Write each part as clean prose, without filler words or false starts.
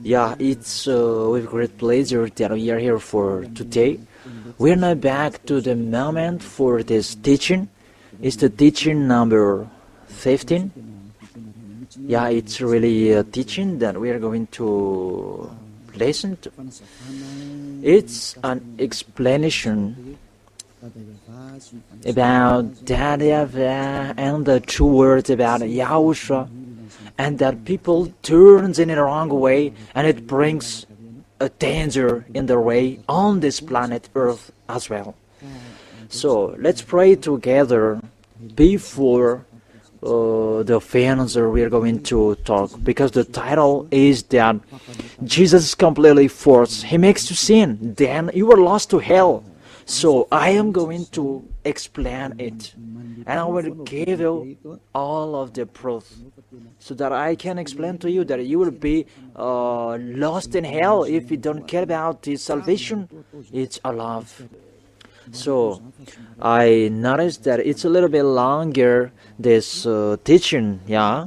Yeah, it's with great pleasure that we are here for today. We're now back to the moment for this teaching. It's the teaching number 15. Yeah, it's really a teaching that we are going to listen to. It's an explanation about that YAHVAH and the true words about YAHOSHUAH, and that people turns in a wrong way, and it brings a danger in their way on this planet Earth as well. So let's pray together before the answer we are going to talk, because the title is that Jesus is completely forced. He makes you sin, then you are lost to hell. So I am going to explain it, and I will give you all of the proof, so that I can explain to you that you will be lost in hell if you don't care about the salvation. It's a love. So I noticed that it's a little bit longer, this teaching, yeah.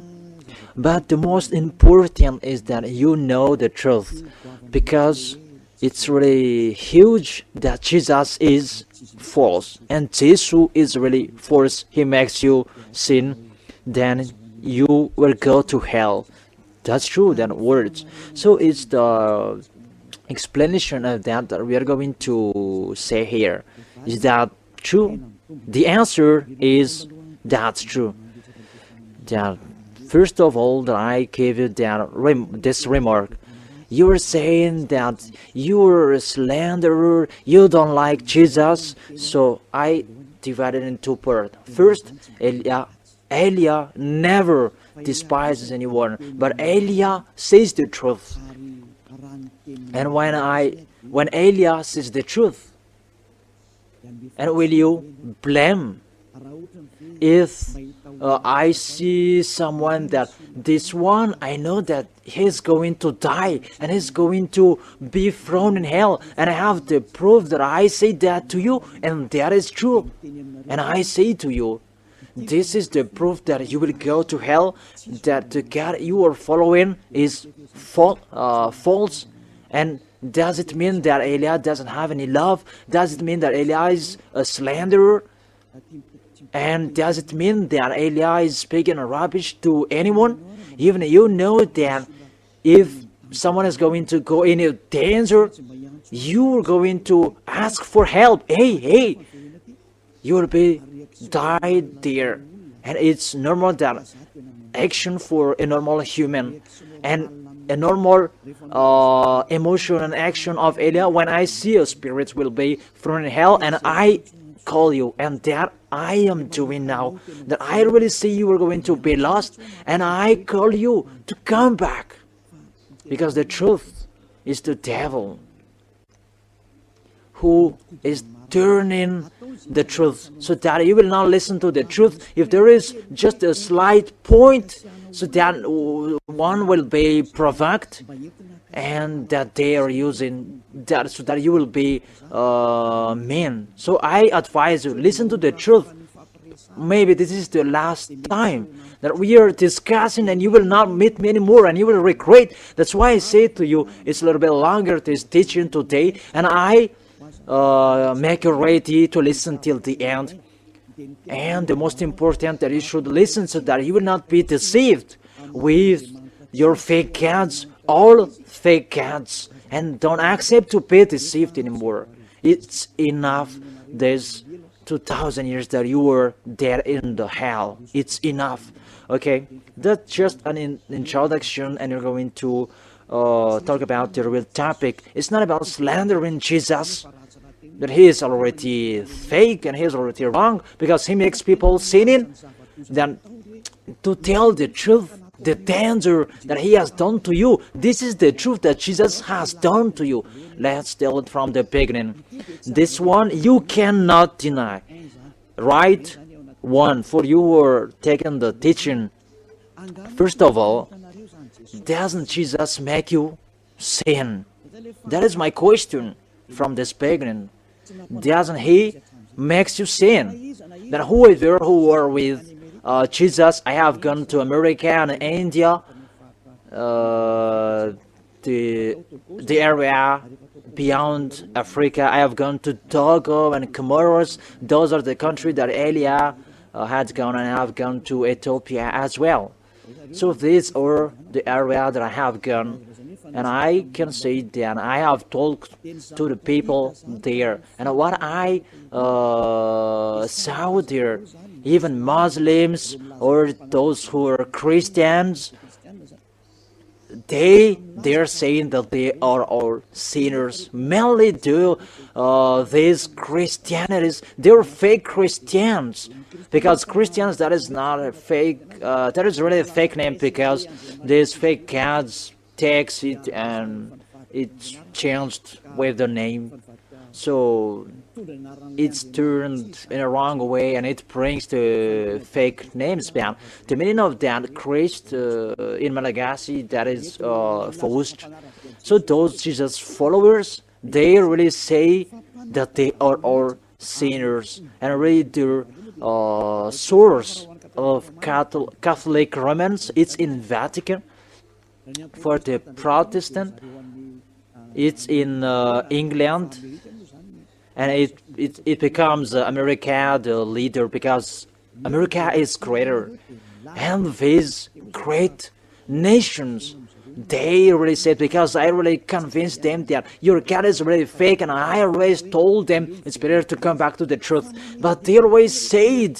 But the most important is that you know the truth, because it's really huge that Jesus is false and Jesus is really false. He makes you sin, then you will go to hell. That's true, that words. So it's the explanation of that we are going to say here. Is that true? The answer is that's true. That first of all, that I gave you that this remark. You are saying that you're a slanderer, you don't like Jesus. So I divided in two parts. First, Elia never despises anyone, but Elia says the truth. And when Elia says the truth, and will you blame if I see someone that this one, I know that he's going to die and he's going to be thrown in hell, and I have the proof that I say that to you, and that is true, and I say to you, this is the proof that you will go to hell, that the God you are following is false. And does it mean that Elia doesn't have any love? Does it mean that Elia is a slanderer? And does it mean that Elia is speaking rubbish to anyone? Even you know that if someone is going to go in a danger, you are going to ask for help. Hey, you will be died there. And it's normal that action for a normal human, and a normal emotion and action of Elia. When I see a spirit will be thrown in hell, and I call you, and that I am doing now, that I really see you are going to be lost, and I call you to come back, because the truth is the devil who is turning the truth, so that you will not listen to the truth. If there is just a slight point, so that one will be provoked, and that they are using that so that you will be mean. So I advise you, listen to the truth. Maybe this is the last time that we are discussing, and you will not meet me anymore, and you will regret. That's why I say to you, it's a little bit longer this teaching today, and I make you ready to listen till the end. And the most important, that you should listen so that you will not be deceived with your fake gods, all fake gods, and don't accept to be deceived anymore. It's enough this 2,000 years that you were there in the hell. It's enough. Okay, that's just an introduction, and you're going to talk about the real topic. It's not about slandering Jesus, that he is already fake and he is already wrong because he makes people sinning. Then to tell the truth, the danger that he has done to you, this is the truth that Jesus has done to you. Let's tell it from the beginning. This one you cannot deny. Right? One, for you were taking the teaching. First of all, doesn't Jesus make you sin? That is my question from this beginning. Doesn't he makes you sin? Then whoever who were with Jesus, I have gone to America and India, uh, the area beyond Africa. I have gone to Togo and Comoros. Those are the countries that Elia had gone, and I have gone to Ethiopia as well. So these are the area that I have gone, and I can say that I have talked to the people there, and what I saw there, even Muslims or those who are Christians, they're saying that they are all sinners. Mainly do these Christianities, they're fake Christians, because Christians, that is not a fake, that is really a fake name, because these fake cats takes it and it's changed with the name, so it's turned in a wrong way, and it brings the fake names back. The meaning of that Christ in Malagasy, that is forced. So those Jesus followers, they really say that they are all sinners, and really their source of Catholic Romans, it's in Vatican. For the Protestant, it's in England, and it becomes America the leader, because America is greater, and these great nations, they really said, because I really convinced them that your God is really fake, and I always told them it's better to come back to the truth, but they always said,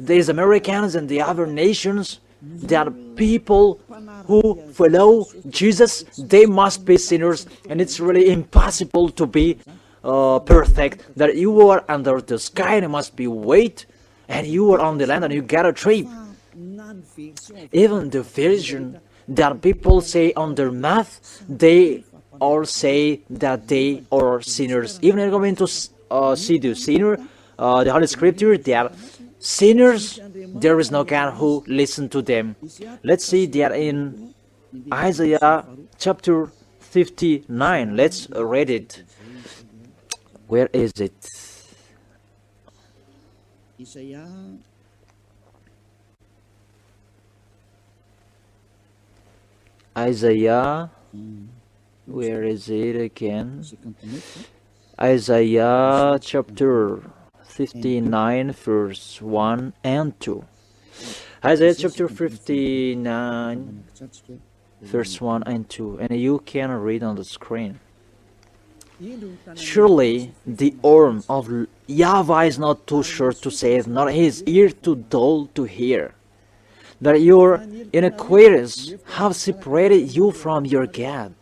these Americans and the other nations, that people who follow Jesus, they must be sinners, and it's really impossible to be perfect, that you are under the sky and you must be weight, and you are on the land and you get a tree. Even the version that people say on their mouth, they all say that they are sinners. Even if you're going to see the sinner, the Holy Scripture, that sinners, there is no God who listens to them. Let's see that in Isaiah chapter 59. Let's read it. Where is it? Isaiah, where is it again? Isaiah chapter 59, verse 1 and 2. Isaiah chapter 59, verse 1 and 2. And you can read on the screen. Surely the arm of YAHVAH is not too short to save, nor his ear too dull to hear. That your iniquities have separated you from your God.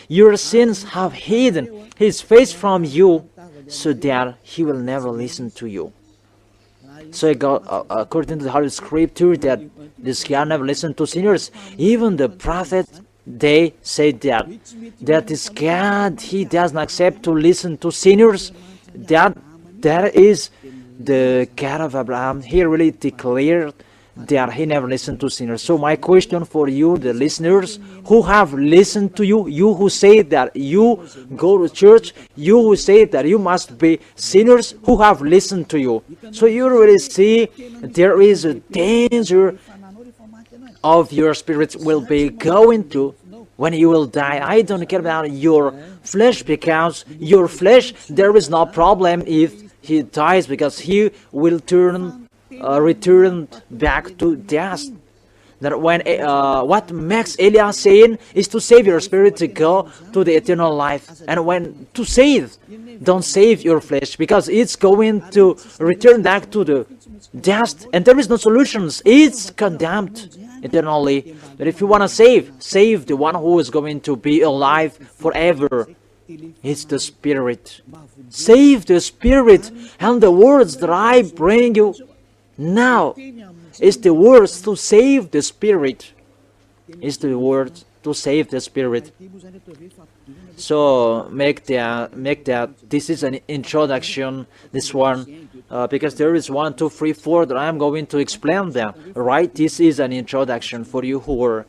Your sins have hidden his face from you, so that he will never listen to you. So according to the Holy Scripture, that this God never listened to sinners. Even the prophet, they say that this God, he does not accept to listen to sinners. That is the God of Abraham. He really declared that he never listened to sinners. So my question for you, the listeners who have listened to you, you who say that you go to church, you who say that you must be sinners, who have listened to you. So you really see there is a danger of your spirit will be going to when you will die. I don't care about your flesh, because your flesh, there is no problem if he dies, because he will return back to dust. That when what Max Elia saying is to save your spirit to go to the eternal life, and when to save, don't save your flesh, because it's going to return back to the dust, and there is no solutions. It's condemned eternally. But if you want to save the one who is going to be alive forever. It's the spirit. Save the spirit, and the words that I bring you now is the words to save the spirit. Is the words to save the spirit. So make that this is an introduction, this one, because there is 1, 2, 3, 4 that I'm going to explain them. Right? This is an introduction for you who are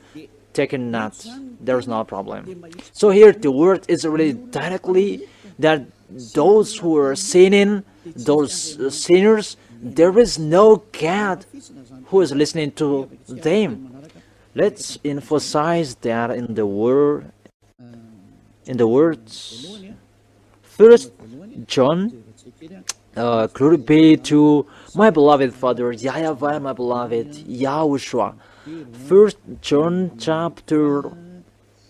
taking notes. There's no problem. So here the word is really directly that those who are sinning, those sinners, there is no God who is listening to them. Let's emphasize that in the word, in the words. First John, glory be to my beloved Father, YAHVAH, my beloved YAHOSHUAH. First John chapter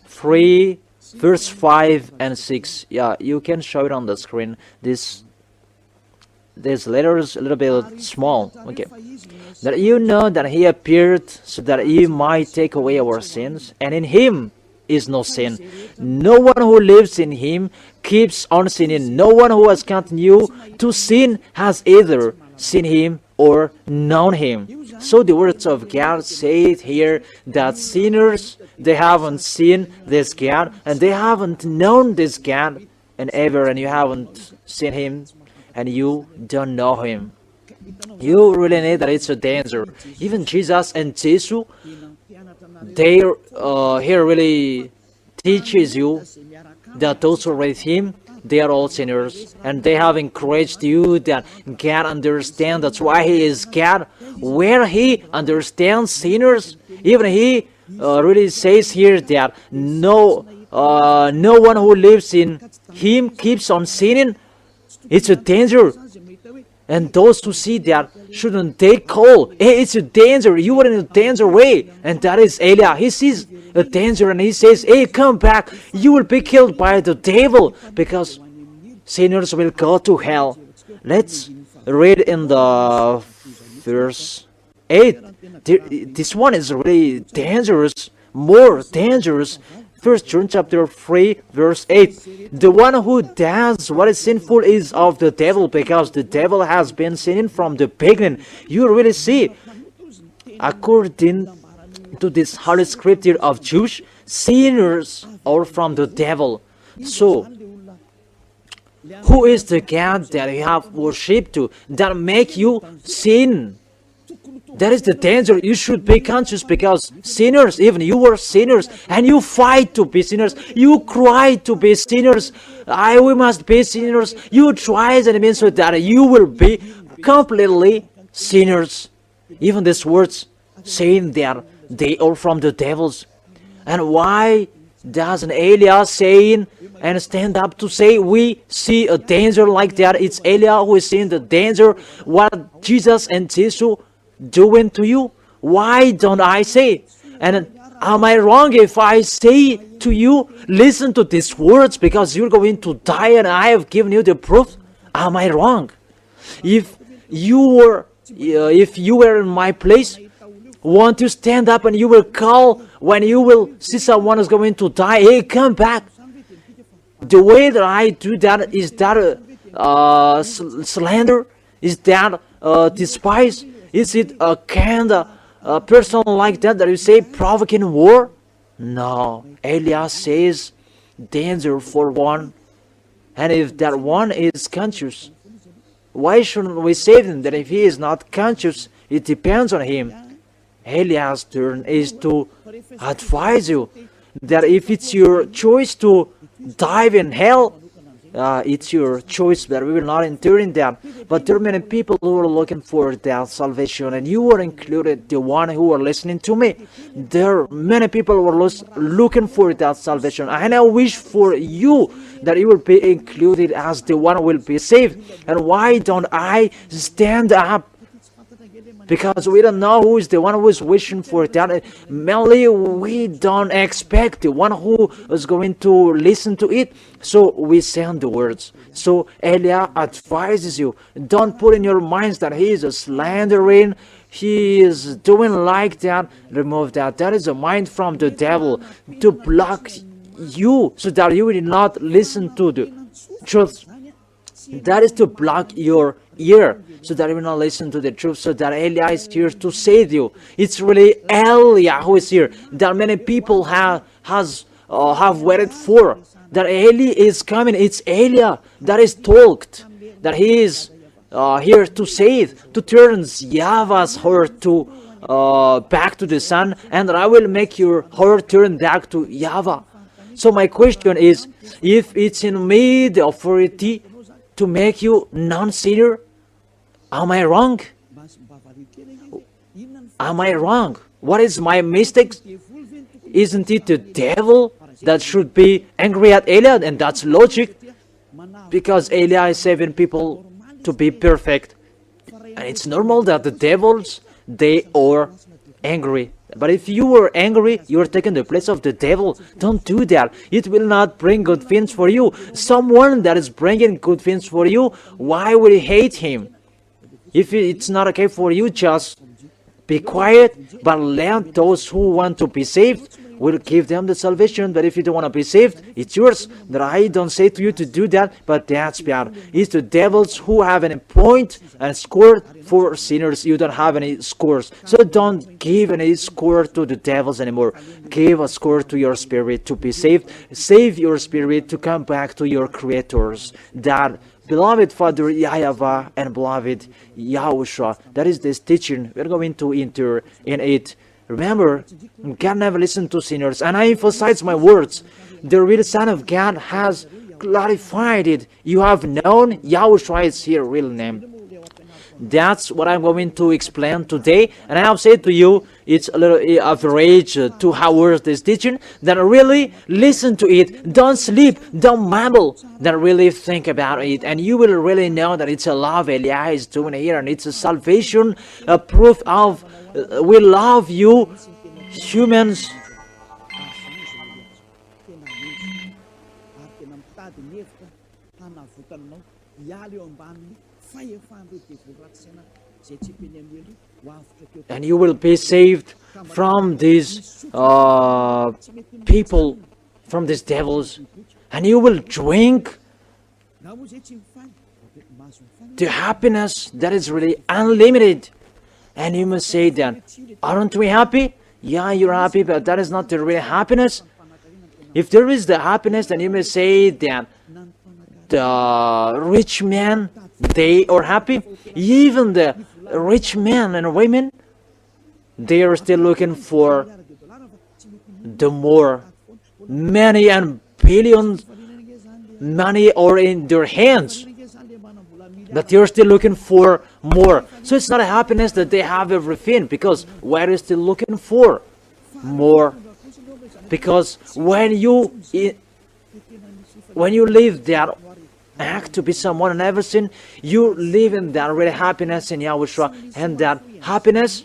3, verse 5 and 6. Yeah, you can show it on the screen. This letters a little bit small. Okay. That you know that he appeared so that he might take away our sins, and in him is no sin. No one who lives in him keeps on sinning. No one who has continued to sin has either seen him or known him. So the words of God say here that sinners, they haven't seen this God, and they haven't known this God, and you haven't seen him, and you don't know him. You really need that. It's a danger. Even Jesus and Jesus, they here really teaches you that those who read him, they are all sinners, and they have encouraged you that God understands. That's why he is God. Where he understands sinners, even he really says here that no one who lives in him keeps on sinning. It's a danger. And those who see that, shouldn't they call, hey, it's a danger, you are in a danger way. And that is Elia. He sees a danger and he says, hey, come back, you will be killed by the devil, because sinners will go to hell. Let's read in the verse 8. This one is really dangerous, more dangerous. 1 John chapter 3, verse 8. The one who does what is sinful is of the devil, because the devil has been sinning from the beginning. You really see, according to this Holy Scripture of Jews, sinners are from the devil. So, who is the God that you have worshipped to that make you sin? That is the danger. You should be conscious, because sinners, even you were sinners, and you fight to be sinners. You cry to be sinners. We must be sinners. You try, and it means so that you will be completely sinners. Even these words saying that they are from the devils. And why doesn't Elia saying and stand up to say we see a danger like that? It's Elia who is seeing the danger. What Jesus and Jesus doing to you? Why don't I say? And am I wrong if I say to you, listen to these words, because you're going to die and I have given you the proof? Am I wrong? If you were in my place, won't you stand up and you will call when you will see someone is going to die, hey, come back? The way that I do that, is that slander? Is that despise? Is it a kind of person like that you say provoking war? No. Elias says danger for one. And if that one is conscious, why shouldn't we save him? That if he is not conscious, it depends on him. Elias' turn is to advise you that if it's your choice to dive in hell, it's your choice, that we will not enter in that. But there are many people who are looking for that salvation, and you are included, the one who are listening to me. There are many people who are looking for that salvation, and I wish for you that you will be included as the one who will be saved. And why don't I stand up? Because we don't know who is the one who is wishing for that. Mainly, we don't expect the one who is going to listen to it. So we send the words. So Elia advises you, don't put in your minds that he is a slandering, he is doing like that. Remove that. That is a mind from the devil to block you so that you will not listen to the truth. That is to block your ear so that you will not listen to the truth, so that Elia is here to save you. It's really Elia who is here that many people have waited for. That Eli is coming. It's Elia that is talked that he is here to save, to turn YAHVAH's heart to back to the Son, and that I will make your heart turn back to YAHVAH. So my question is, if it's in me the authority to make you non-sinner, am I wrong? Am I wrong? What is my mistake? Isn't it the devil that should be angry at Eliah? And that's logic, because Eliah is saving people to be perfect. And it's normal that the devils, they are angry. But if you were angry, you are taking the place of the devil. Don't do that. It will not bring good things for you. Someone that is bringing good things for you, why would you hate him? If it's not okay for you, just be quiet, but let those who want to be saved, will give them the salvation. But if you don't want to be saved, it's yours. That I don't say to you to do that, but that's bad. It's the devils who have any point and score for sinners. You don't have any scores, so don't give any score to the devils anymore. Give a score to your spirit to be saved. Save your spirit to come back to your creators. That beloved Father YAHVAH and beloved YAHOSHUAH, that is this teaching. We're going to enter in it. Remember, God never listens to sinners, and I emphasize my words. The real Son of God has clarified it. You have known YAHOSHUAH is His real name. That's what I'm going to explain today, and I have said to you, it's a little average 2 hours this teaching. That really listen to it, don't sleep, don't mumble, that really think about it, and you will really know that it's a love Eliah is doing here, and it's a salvation, a proof of we love you humans. And you will be saved from these people, from these devils, and you will drink the happiness that is really unlimited. And you must say that, aren't we happy? Yeah, you're happy, but that is not the real happiness. If there is the happiness, then you may say that the rich men, they are happy. Even the rich men and women, they are still looking for the more. Many and billions money are in their hands, but they're still looking for more. So it's not a happiness that they have everything, because what are you still looking for? More. Because when you live that act to be someone and everything, you live in that real happiness in YAHOSHUAH, and that happiness,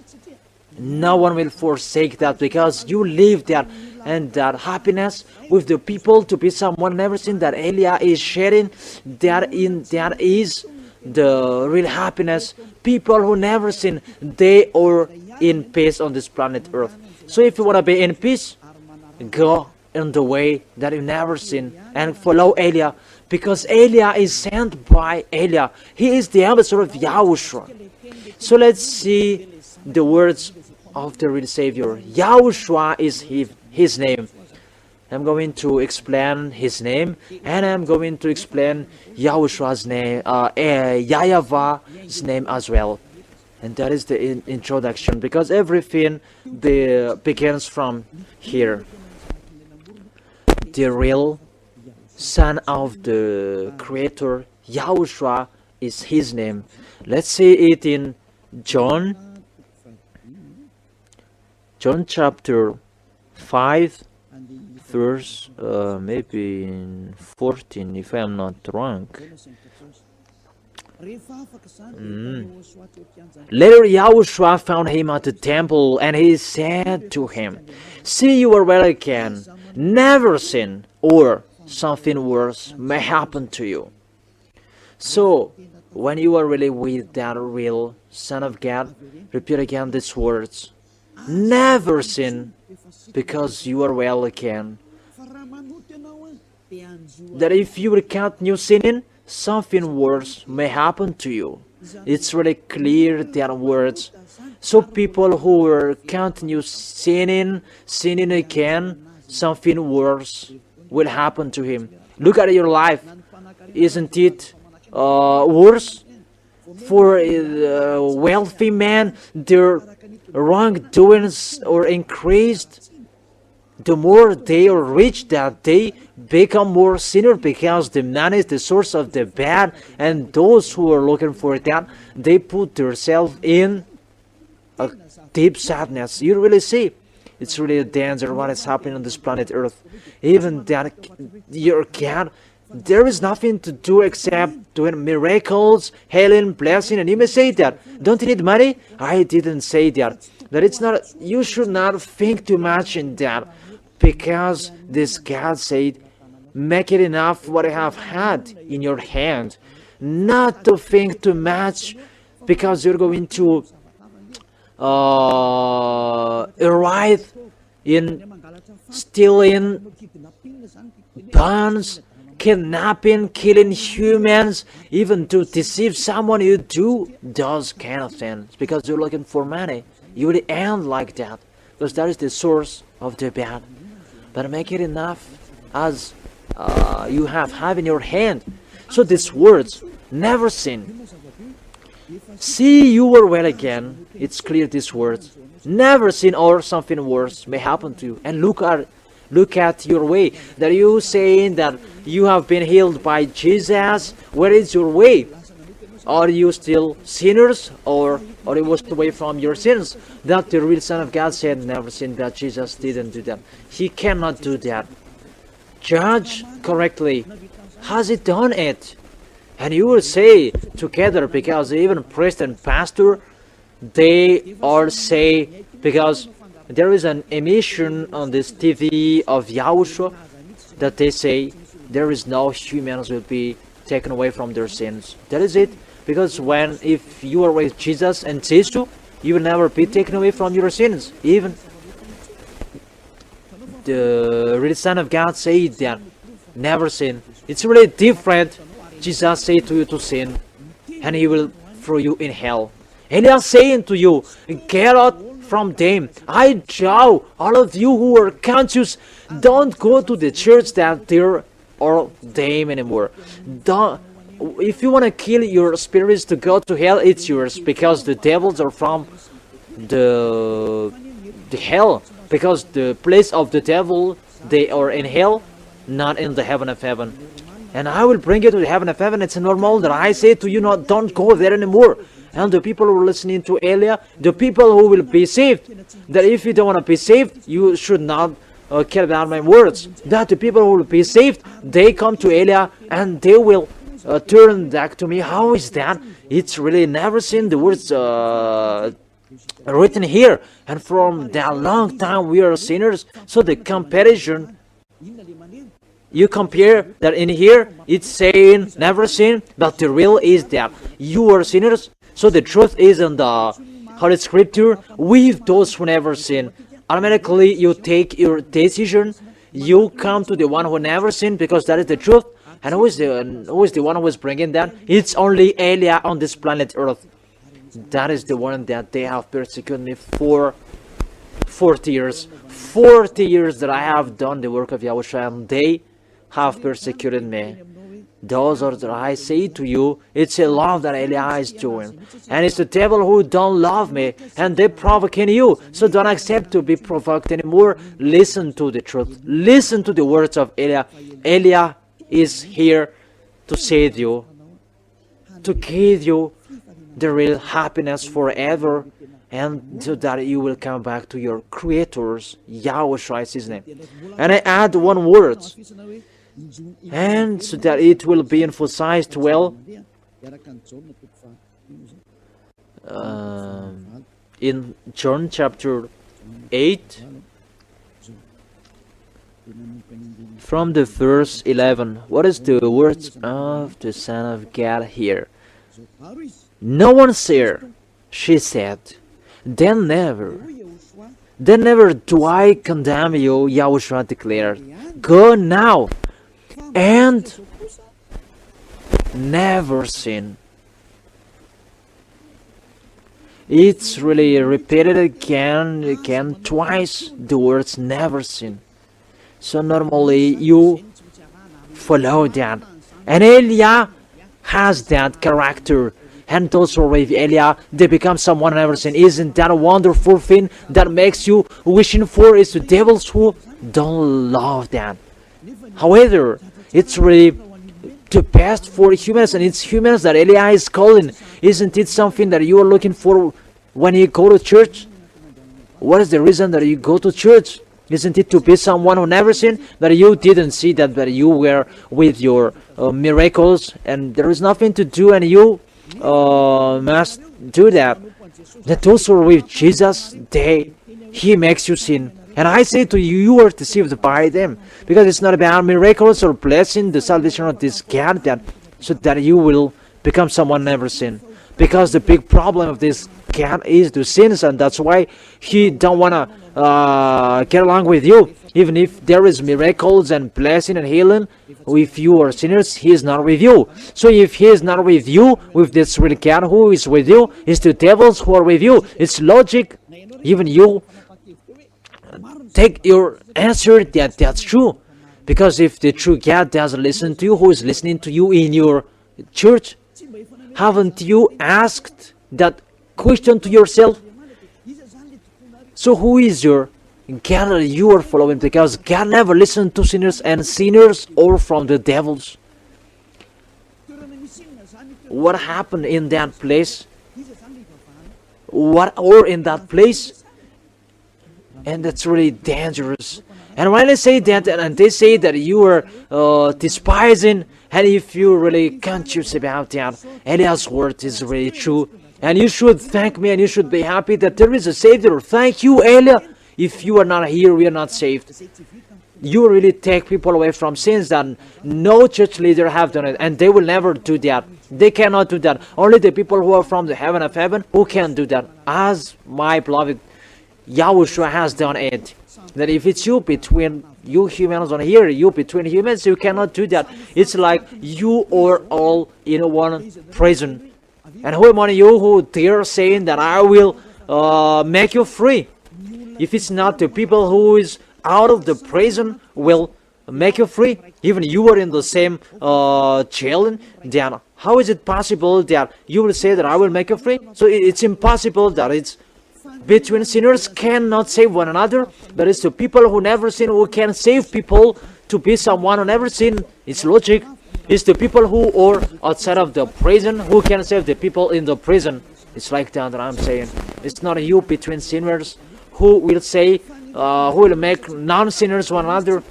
no one will forsake that, because you live that, and that happiness with the people to be someone and everything that Eliah is sharing, that is the real happiness. People who never sin, they are in peace on this planet Earth. So if you want to be in peace, go in the way that you never sin and follow Eliah, because Eliah is sent by Eliah. He is the ambassador of YAHOSHUAH. So let's see the words of the real Savior. YAHOSHUAH is his name. I'm going to explain his name, and I'm going to explain YAHOSHUAH's name, YAHVAH's name as well. And that is the introduction, because everything begins from here. The real Son of the Creator, YAHOSHUAH, is his name. Let's see it in John chapter 5, verse maybe in 14, if I am not wrong. Later YAHOSHUAH found him at the temple, and he said to him, "See, you are well again. Never sin, or something worse may happen to you." So, when you are really with that real Son of God, repeat again these words. Never sin, because you are well again. That if you will continue sinning, something worse may happen to you. It's really clear, that words. So people who will continue sinning again, something worse will happen to him. Look at your life. Isn't it worse? For a wealthy man, their wrongdoings are increased. The more they are rich, that they become more sinner, because the money is the source of the bad, and those who are looking for that, they put themselves in a deep sadness. You really see, it's really a danger what is happening on this planet Earth. Even that your God, there is nothing to do except doing miracles, healing, blessing, and you may say that. Don't you need money? I didn't say that. That it's not. You should not think too much in that, because this God said, make it enough what I have had in your hand. Not to think too much, because you're going to arrive in stealing, bonds, kidnapping, killing humans, even to deceive someone. You do those kind of things because you're looking for money. You will end like that, because that is the source of the bad. But make it enough as you have in your hand. So these words, never sin. See, you were well again. It's clear these words. Never sin, or something worse may happen to you. And look at your way. That you saying that you have been healed by Jesus. Where is your way? Are you still sinners, or you washed away from your sins? That the real Son of God said, never sin, that Jesus didn't do that. He cannot do that. Judge correctly. Has he done it? And you will say together, because even priest and pastor, they all say, because there is an emission on this TV of YAHOSHUAH, that they say there is no humans will be taken away from their sins. That is it. Because if you are with Jesus and Jesus, you will never be taken away from your sins. Even the real Son of God said that, never sin. It's really different. Jesus said to you to sin, and he will throw you in hell. And they are saying to you, get out from them. I tell all of you who are conscious, don't go to the church that there are them anymore. If you want to kill your spirits to go to hell, it's yours, because the devils are from the hell, because the place of the devil, they are in hell, not in the heaven of heaven. And I will bring you to the heaven of heaven. It's normal that I say to you, not don't go there anymore. And the people who are listening to Elia, the people who will be saved, that if you don't want to be saved, you should not care about my words. That the people who will be saved, they come to Elia and they will turn back to me. How is that? It's really never seen the words written here. And from that long time we are sinners. So the comparison, you compare that in here, it's saying never sin, but the real is that you are sinners. So the truth is in the Holy Scripture, with those who never sin. Automatically you take your decision, you come to the one who never sinned, because that is the truth. And who is the one who is bringing that? It's only Elia on this planet Earth. That is the one that they have persecuted me for 40 years. 40 years that I have done the work of YAHOSHUAH, and they have persecuted me. Those are that I say to you, it's a love that Elia is doing. And it's the devil who don't love me, and they provoking you. So don't accept to be provoked anymore. Listen to the truth. Listen to the words of Elia. Elia is here to save you, to give you the real happiness forever, and so that you will come back to your Creator's YAHOSHUAH is his name. And I add one word, and so that it will be emphasized well in John chapter 8, from the verse 11. What is the words of the Son of God here? No one's here, she said. Then never do I condemn you, YAHOSHUAH declared. Go now and never sin. It's really repeated again, twice, the words never sin. So normally you follow that. And Elia has that character. And those who are with Elia, they become someone who never sin. Isn't that a wonderful thing that makes you wishing for? Is the devils who don't love that. However, it's really the best for humans, and it's humans that Elia is calling. Isn't it something that you are looking for when you go to church? What is the reason that you go to church? Isn't it to be someone who never sinned? That you didn't see that you were with your miracles, and there is nothing to do, and you must do that. That also with Jesus, He makes you sin. And I say to you, you are deceived by them, because it's not about miracles or blessing the salvation of this God, so that you will become someone never sin. Because the big problem of this God is the sins, and that's why He don't wanna get along with you. Even if there is miracles and blessing and healing, if you are sinners, He is not with you. So if He is not with you, with this real God who is with you, it's the devils who are with you. It's logic. Even you take your answer that that's true. Because if the true God doesn't listen to you, who is listening to you in your church? Haven't you asked that question to yourself? So who is your God that you are following? Because God never listened to sinners, and sinners are from the devils. What happened in that place? What or in that place? And that's really dangerous. And when I say that, and they say that you are despising, and if you're really conscious about that, Eliah's word is really true. And you should thank me, and you should be happy that there is a Savior. Thank you, Eliah. If you are not here, we are not saved. You really take people away from sins that no church leader have done it, and they will never do that. They cannot do that. Only the people who are from the heaven of heaven who can do that. As my beloved YAHOSHUAH has done it. That if it's you between you humans on here, you between humans, you cannot do that. It's like you are all in one prison. And who among you who dare saying that I will make you free? If it's not the people who is out of the prison will make you free, even you are in the same jail, then how is it possible that you will say that I will make you free? So it's impossible that it's between sinners cannot save one another, but it's the people who never sin who can save people to be someone who never sin. It's logic. It's the people who are outside of the prison who can save the people in the prison. It's like that I'm saying. It's not you between sinners who will say, who will make non-sinners one another,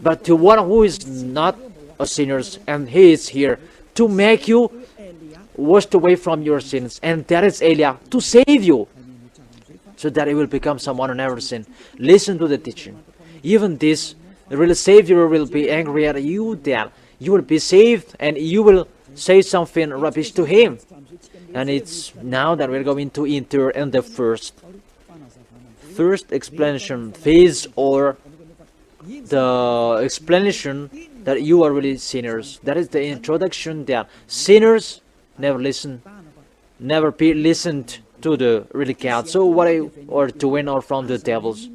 but the one who is not a sinner, and He is here to make you washed away from your sins, and that is Eliah to save you, so that you will become someone who never sinned. Listen to the teaching. Even this real Savior will be angry at you, that you will be saved and you will say something rubbish to Him. And it's now that we're going to enter in the first explanation phase, or the explanation that you are really sinners. That is the introduction that sinners never be listened to the really God. So what are doing are from the devils.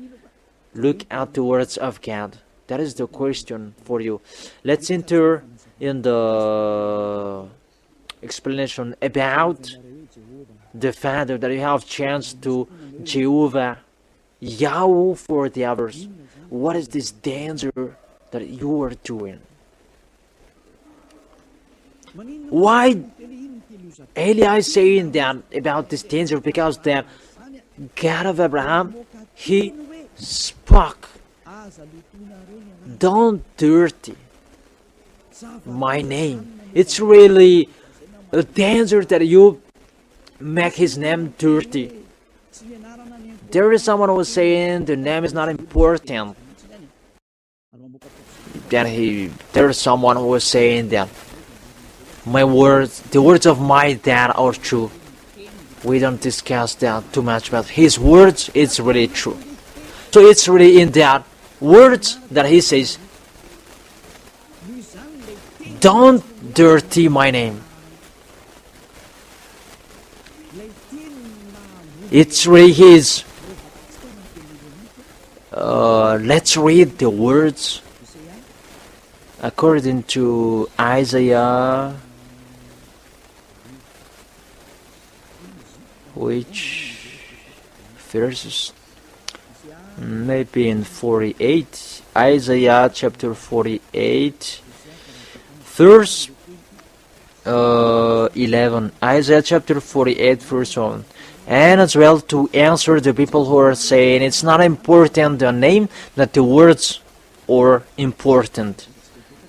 Look at the words of God. That is the question for you. Let's enter in the explanation about the fact that you have chance to Jehovah, Yahweh for the others. What is this danger that you are doing? Why Eliah is saying that about this danger? Because the God of Abraham, He spoke, don't dirty my name. It's really a danger that you make His name dirty. There is someone who is saying the name is not important. Then there is someone who is saying that my words, the words of my dad are true. We don't discuss that too much, but his words, it's really true. So it's really in that words that he says, don't dirty my name. It's really his. Let's read the words according to Isaiah, which verses? Maybe in 48, Isaiah chapter 48, verse 11, Isaiah chapter 48 verse 1. And as well to answer the people who are saying it's not important the name, that the words are important.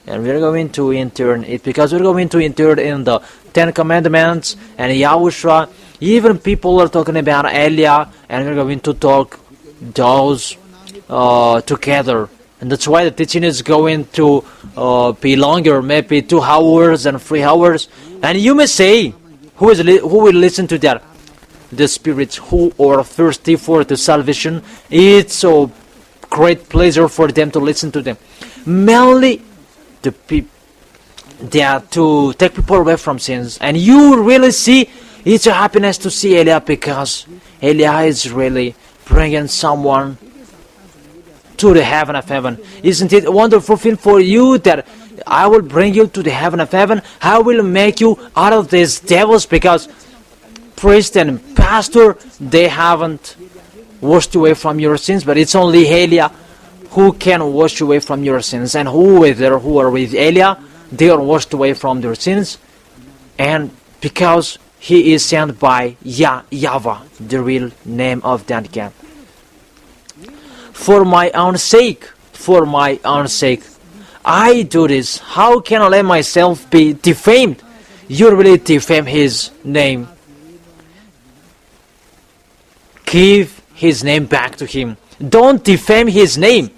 And we're going to enter it because we're going to enter in the Ten Commandments and YAHOSHUAH. Even people are talking about Elia, and we're going to talk those together. And that's why the teaching is going to be longer, maybe 2 hours and 3 hours. And you may say, who will listen to that? The spirits who are thirsty for the salvation. It's a great pleasure for them to listen to them. Mainly the people, they are to take people away from sins. And you really see, it's a happiness to see Elia, because Elia is really bringing someone to the heaven of heaven. Isn't it a wonderful thing for you that I will bring you to the heaven of heaven? I will make you out of these devils, because priest and pastor, they haven't washed away from your sins, but it's only Elia who can wash away from your sins. And who are with Elia, they are washed away from their sins, and because he is sent by YAHVAH, the real name of that God. For my own sake, I do this. How can I let myself be defamed? You really defame his name. Give his name back to him. Don't defame his name.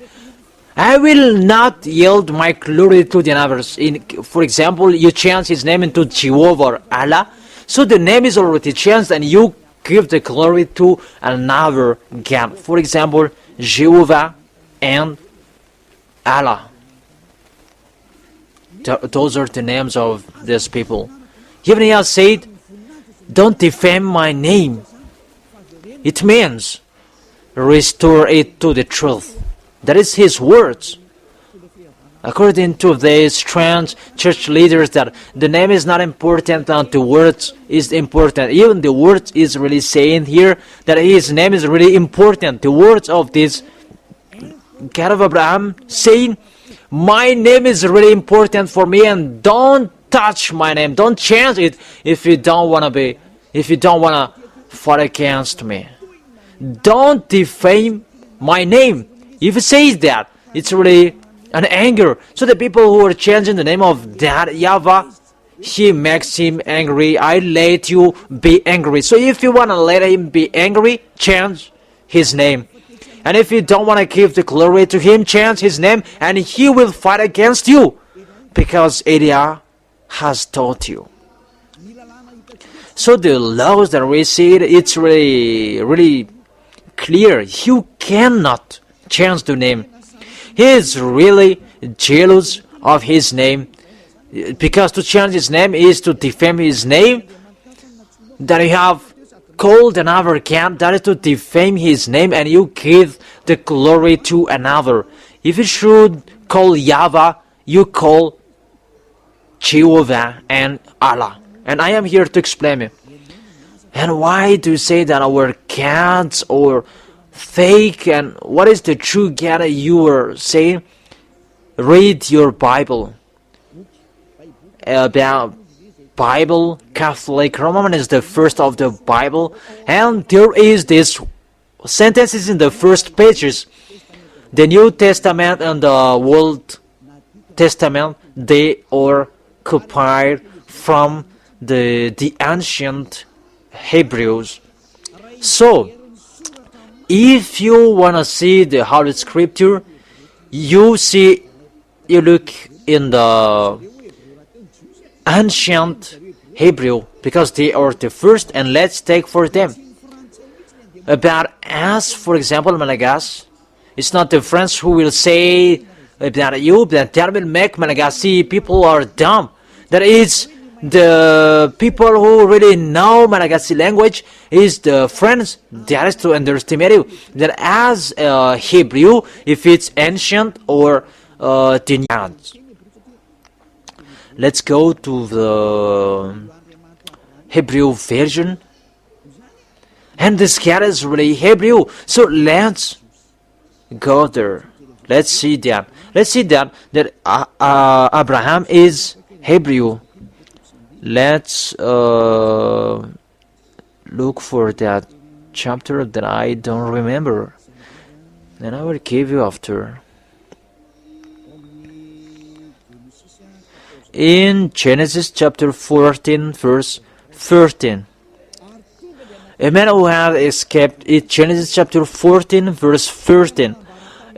I will not yield my glory to the others. For example, you change his name into Jehovah or Allah. So the name is already changed, and you give the glory to another God. For example, Jehovah and Allah. Those are the names of these people. Even he has said, don't defame my name. It means restore it to the truth. That is his words. According to these strange church leaders, that the name is not important and the words is important. Even the words is really saying here that his name is really important. The words of this God of Abraham saying, my name is really important for me, and don't touch my name. Don't change it if you don't want to fight against me. Don't defame my name. If it says that, it's really an anger. So the people who are changing the name of that YAHVAH, he makes him angry. I let you be angry. So if you want to let him be angry, change his name. And if you don't want to give the glory to him, change his name, and he will fight against you, because Elia has taught you. So the laws that we see, it's really clear. You cannot change the name. He is really jealous of his name, because to change his name is to defame his name. That you have called another God, that is to defame his name, and you give the glory to another. If you should call YAHVAH, you call Jehovah and Allah. And I am here to explain it. And why do you say that our gods are fake, and what is the true God you are saying? Read your Bible. About Bible, Catholic, Roman is the first of the Bible, and there is this sentences in the first pages. The New Testament and the Old Testament, they are copied from the ancient Hebrews. So if you want to see the Holy Scripture, you look in the ancient Hebrew, because they are the first, and let's take for them. About us, for example, Malagasy, it's not the French who will say about you, that will make Malagasy people are dumb. That is the people who really know Malagasy language is the French. That is to underestimate you. That as Hebrew, if it's ancient or the let's go to the Hebrew version. And this God is really Hebrew. So let's go there. Let's see that. Let's see that Abraham is Hebrew. Let's look for that chapter that I don't remember, and I will give you after. In Genesis chapter 14 verse 13, a man who had escaped, in Genesis chapter 14 verse 13,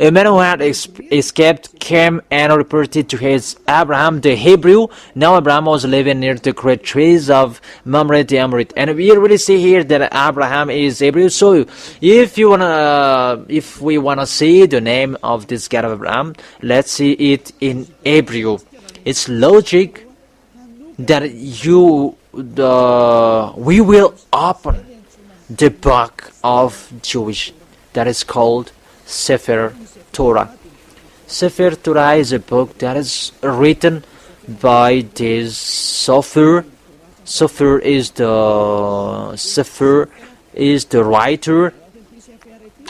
a man who had escaped came and reported to his Abraham the Hebrew. Now Abraham was living near the great trees of Mamre the Amorite, and we really see here that Abraham is Hebrew. So if we wanna see the name of this God of Abraham, let's see it in Hebrew. It's logic that we will open the book of Jewish that is called Sefer Torah. Sefer Torah is a book that is written by this Sofer. Sofer is the writer,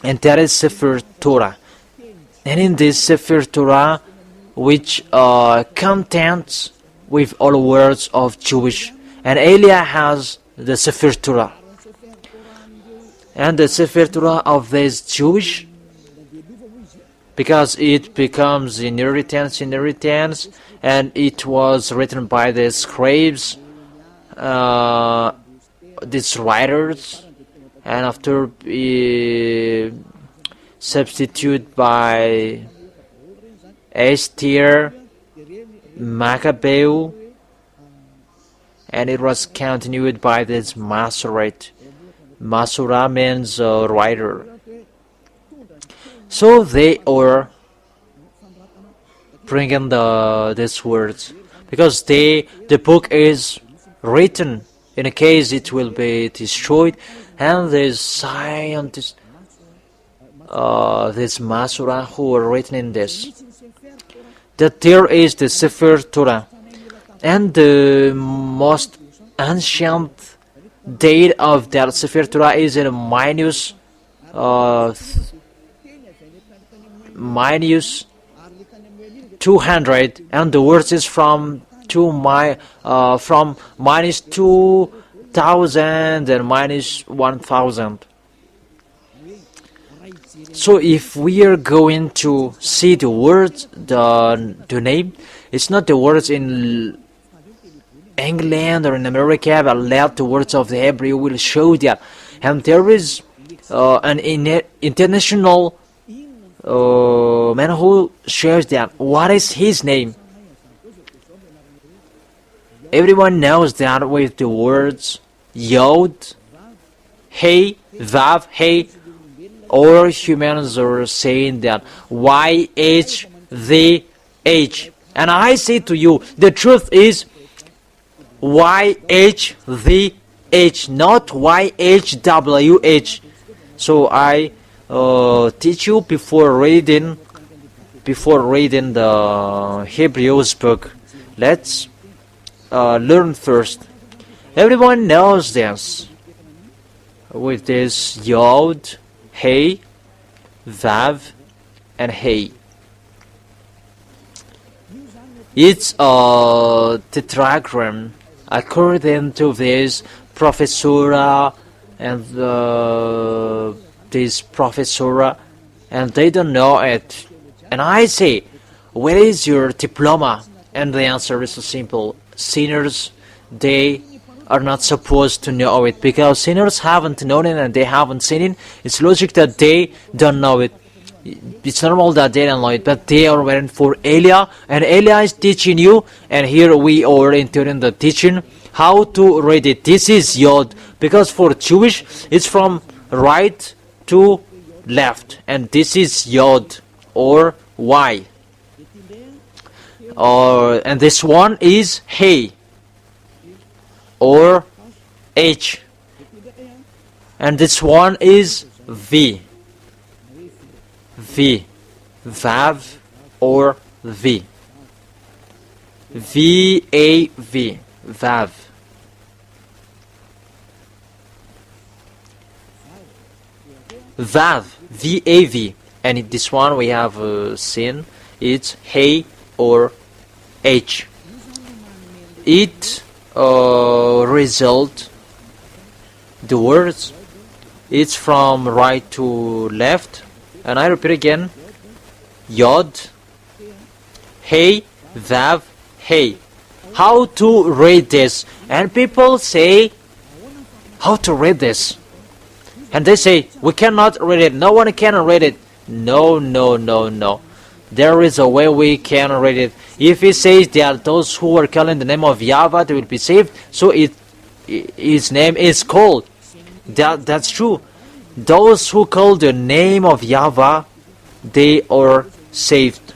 and that is Sefer Torah. And in this Sefer Torah, which contains with all words of Jewish, and Elia has the Sefer Torah, and the Sefer Torah of this Jewish, because it becomes inheritance, and it was written by the scribes, these writers, and after substitute by Esther, Maccabeu, and it was continued by this Masorete. Masura means writer. So they are bringing these words because the book is written in a case it will be destroyed, and this scientist, this Masura who are written in this, that there is the Sefer Torah, and the most ancient date of that Sefer Torah is in minus 200, and the words is from minus 2000 and minus 1000. So if we are going to see the words, the name, it's not the words in England or in America, but let the words of the Hebrew will show that. And there is an international man who shares that. What is his name? Everyone knows that with the words Yod, Hey, Vav, Hey, or humans are saying that YHVH. And I say to you, the truth is YHVH, not YHWH. So I teach you before reading the Hebrews book. Let's learn first. Everyone knows this with this Yod, Hey, Vav, and Hey. It's a tetragram according to this professora and this professora, and they don't know it. And I say, where is your diploma? And the answer is so simple. Sinners, they are not supposed to know it, because sinners haven't known it and they haven't seen it. It's logic that they don't know it. It's normal that they don't know it, but they are waiting for Elia, and Elia is teaching you, and here we are entering the teaching how to read it. This is Yod, because for Jewish it's from right to left, and this is Yod or Y. And this one is Hey or H, and this one is V. Vav or V. V-A-V, Vav. Vav, V-A-V. And in this one we have seen it's Hey or H. It result the words. It's from right to left, and I repeat again: Yod, Hey, Vav, Hey. How to read this? And people say, how to read this? And they say, we cannot read it. No one can read it. No, no, no, no. There is a way we can read it. If it says that those who are calling the name of YAHVAH, they will be saved, so his name is called. That's true. Those who call the name of YAHVAH, they are saved.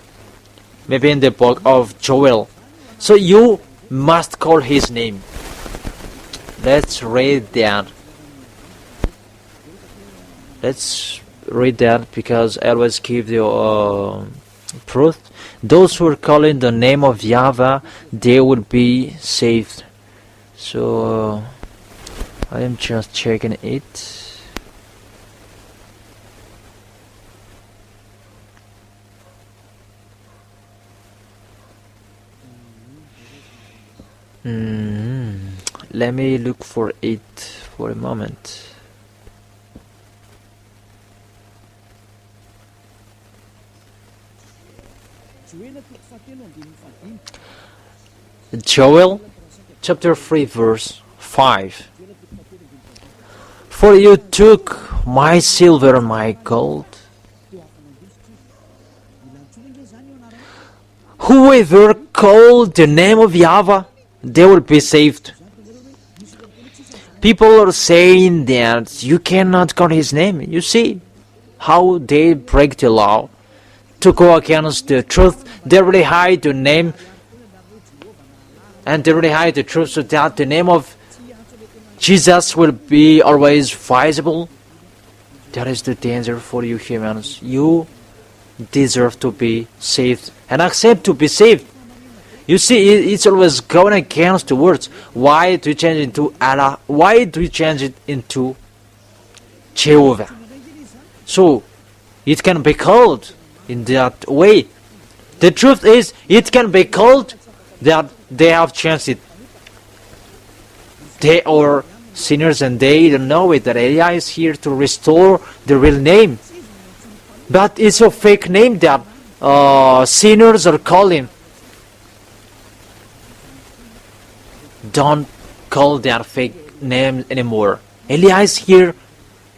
Maybe in the book of Joel. So you must call his name. Let's read that. Let's read that because I always give you proof. Those who are calling the name of YAHVAH, they will be saved. So I am just checking it. Let me look for it for a moment. Joel chapter 3 verse 5. For you took my silver and my gold. Whoever called the name of YAHVAH, they will be saved. People are saying that you cannot call his name. You see how they break the law to go against the truth. They really hide the name, and they really hide the truth so that the name of Jesus will be always visible. That is the danger for you humans. You deserve to be saved and accept to be saved. You see, it's always going against the words. Why do you change it into Allah? Why do you change it into Jehovah? So it can be called in that way. The truth is, it can be called that they have changed it. They are sinners and they don't know it. That Eliah is here to restore the real name. But it's a fake name that sinners are calling. Don't call that fake name anymore. Eliah is here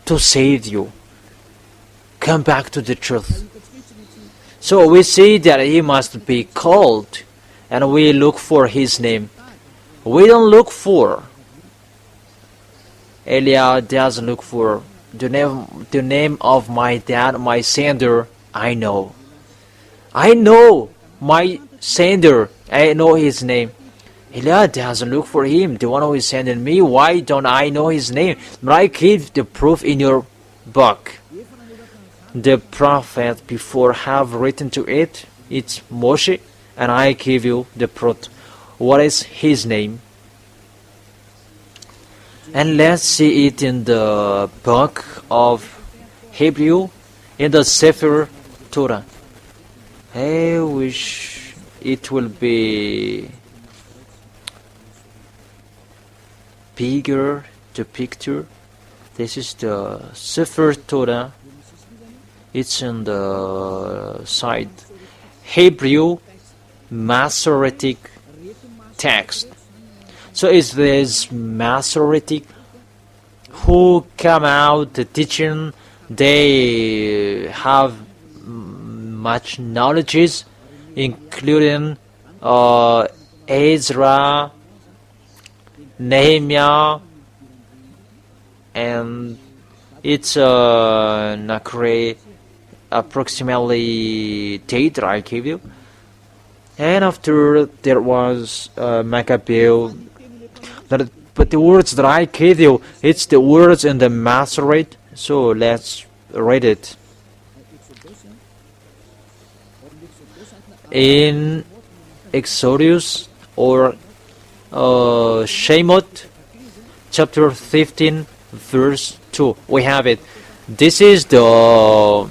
to save you. Come back to the truth. So we see that he must be called, and we look for his name. We don't look for. Eliah doesn't look for the name of my dad, my sender. I know my sender. I know his name. Eliah doesn't look for him, the one who is sending me. Why don't I know his name? But I give the proof in your book. The prophet before have written to it, it's Moshe, and I give you the proof. What is his name? And let's see it in the book of Hebrew, in the Sefer Torah. I wish it will be bigger, the picture. This is the Sefer Torah. It's on the side. Hebrew Masoretic text. So it's this Masoretic who come out the teaching. They have much knowledge, including Ezra, Nehemiah, and it's approximately date that I gave you. And after there was Maccabeo. But the words that I gave you, it's the words in the Masoret. So let's read it. In Exodus or Shemot, chapter 15, verse 2, we have it. This is the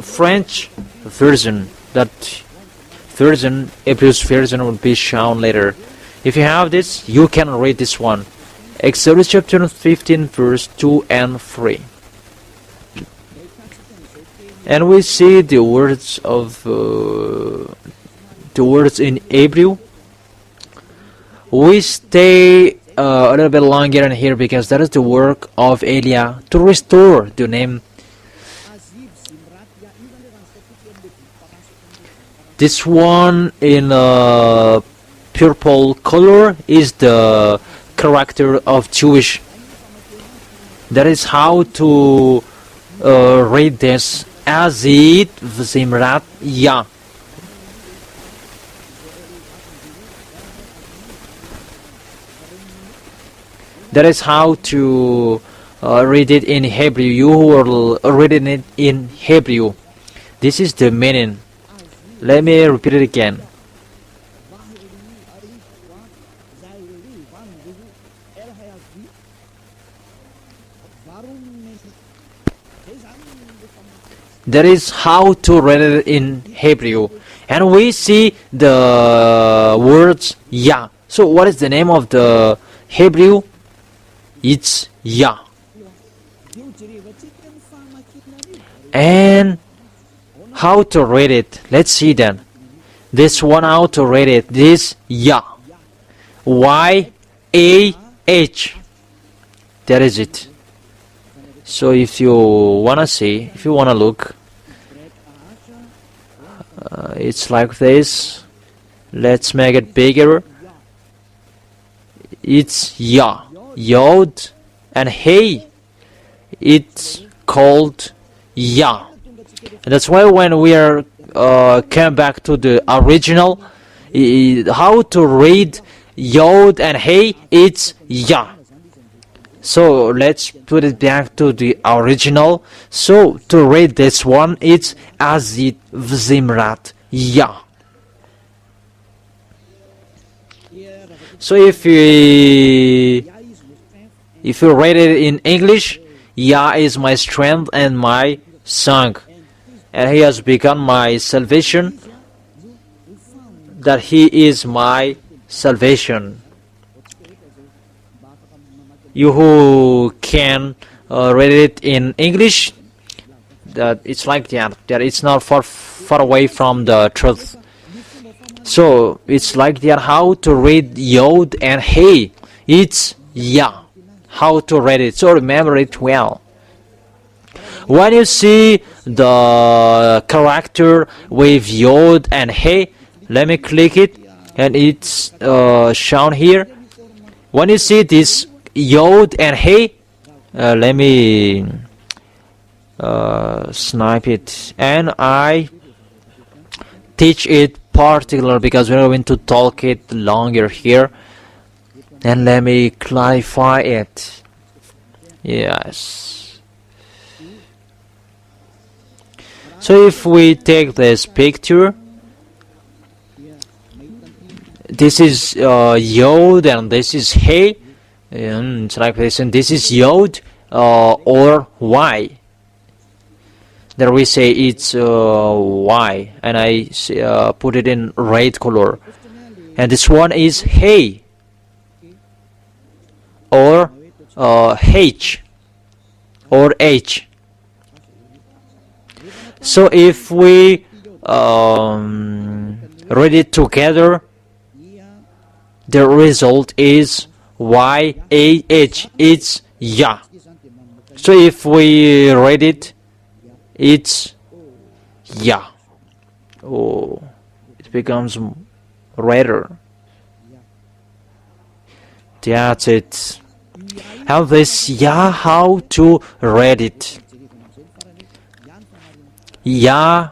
French version. That version, Hebrew version, will be shown later. If you have this, you can read this one. Exodus chapter 15 verse 2 and 3. And we see the words of the words in Hebrew. We stay a little bit longer in here because that is the work of Elia to restore the name. This one in purple color is the character of Jewish. That is how to read this. Azid Zimrat Ya. That is how to read it in Hebrew. You who are reading it in Hebrew. This is the meaning. Let me repeat it again. That is how to read it in Hebrew. And we see the words Ya. So what is the name of the Hebrew? It's Ya. And how to read it? Let's see then. This one, how to read it? This Ya. Y-A-H. That is it. So if you wanna see, if you wanna look, it's like this. Let's make it bigger. It's Ya. Yod and Hey. It's called Ya. And that's why when we are come back to the original, how to read Yod and Hey, it's Ya. So let's put it back to the original. So to read this one, it's Azid Vzimrat Ya. So if you read it in English, Yah is my strength and my song, and He has become my salvation. That He is my salvation. You who can read it in English, that it's like that it's not far away from the truth. So it's like that. How to read Yod and Hey, it's Ya. How to read it, so remember it well. When you see the character with Yod and Hey, let me click it, and it's shown here. When you see this Yod and Hey, let me snipe it, and I teach it particular because we're going to talk it longer here. And let me clarify it. Yes. So if we take this picture, this is Yod and this is Hey. It's like this, and this is Yod or Y. There we say it's Y, and I put it in red color. And this one is Hey or H or H. So if we read it together, the result is Y-A-H. It's Ya. So if we read it, it's Ya. Oh, it becomes redder. That's it. How this Ya, how to read it. Ya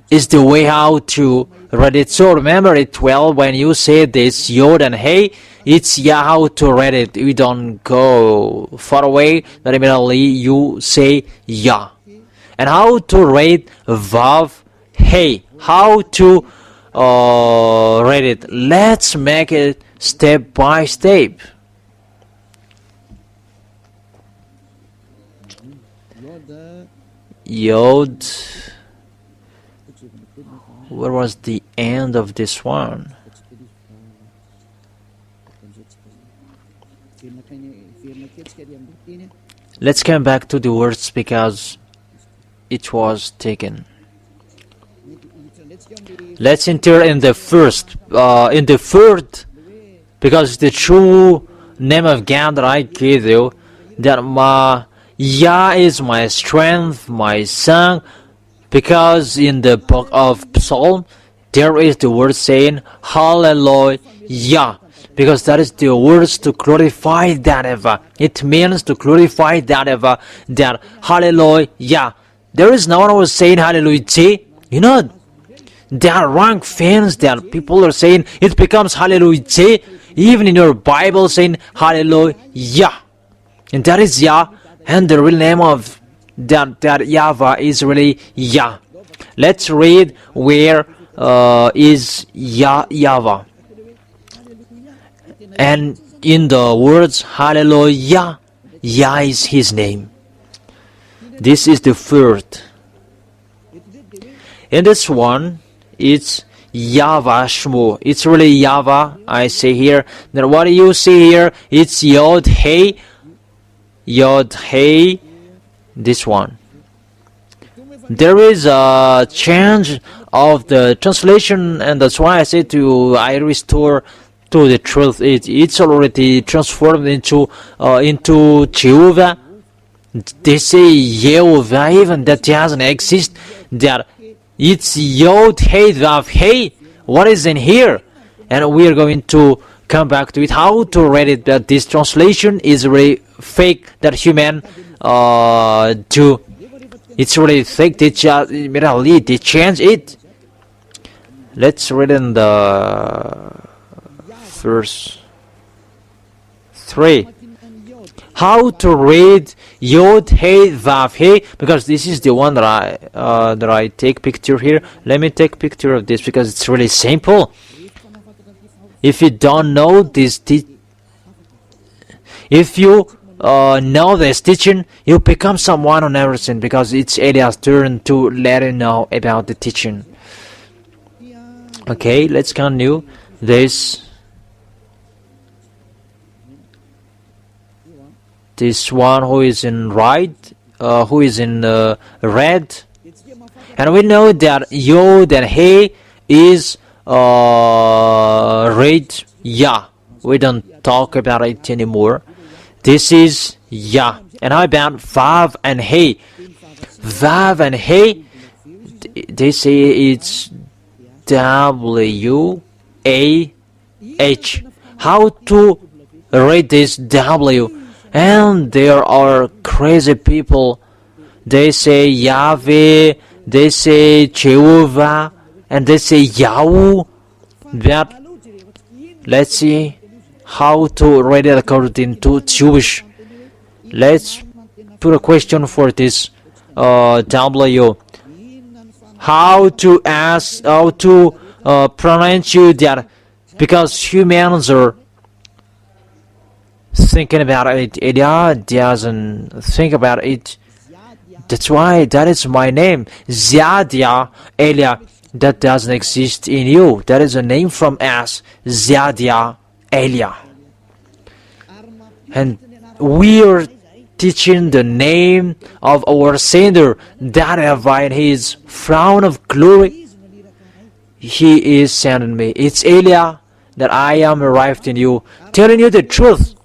is the way how to read it. So remember it well when you say this Yod and Hey, it's Ya how to read it. You don't go far away, but immediately you say Ya. And how to read Vav Hey. How to read it. Let's make it step by step. Yod. Where was the end of this one? Let's come back to the words because it was taken. Let's enter in the third, because the true name of God that I gave you, that Yah is my strength, my song, because in the book of Psalm, there is the word saying, Hallelujah, because that is the words to glorify that ever. It means to glorify that ever, that Hallelujah. There is no one who is saying Hallelujah. You know, there are wrong fans that people are saying it becomes Hallelujah. Even in your Bible saying Hallelujah. And that is Yah, and the real name of that YAHVAH is really Yah. Let's read where is YAHVAH. And in the words Hallelujah, Yah is his name. This is the third. In this one, it's YAHVAH. It's really YAHVAH. I say here. Then what do you see here? It's Yod Hey. This one. There is a change of the translation, and that's why I say I restore to the truth. It's already transformed into Jehovah. They say Yehovah, even that doesn't exist. That it's Yod Hey Vav Hey. What is in here? And we are going to come back to it. How to read it? That this translation is really fake. That human do. It's really fake. They change it. Let's read in the verse 3. How to read Yod Hey Vav Hey, because this is the one that I take picture here. Let me take picture of this because it's really simple. If you don't know this, if you know this teaching, you become someone on everything, because it's Elias' turn to let you know about the teaching. Okay, let's continue this. This one who is in red, and we know that Yod and Hey is red Yah. We don't talk about it anymore. This is Yah. And how about Vav and Hey? Vav and Hey, they say it's W-A-H. How to read this W? And there are crazy people. They say Yahweh, they say Jehovah, and they say Yahweh. But let's see how to read it according to Jewish. Let's put a question for this W. How to ask, how to pronounce you that, because humans are thinking about it. Elia doesn't think about it. That's why that is my name, Ziadia Elia. That doesn't exist in you. That is a name from us, Ziadia Elia. And we are teaching the name of our Sender, that in his frown of glory, he is sending me. It's Elia that I am arrived in you, telling you the truth,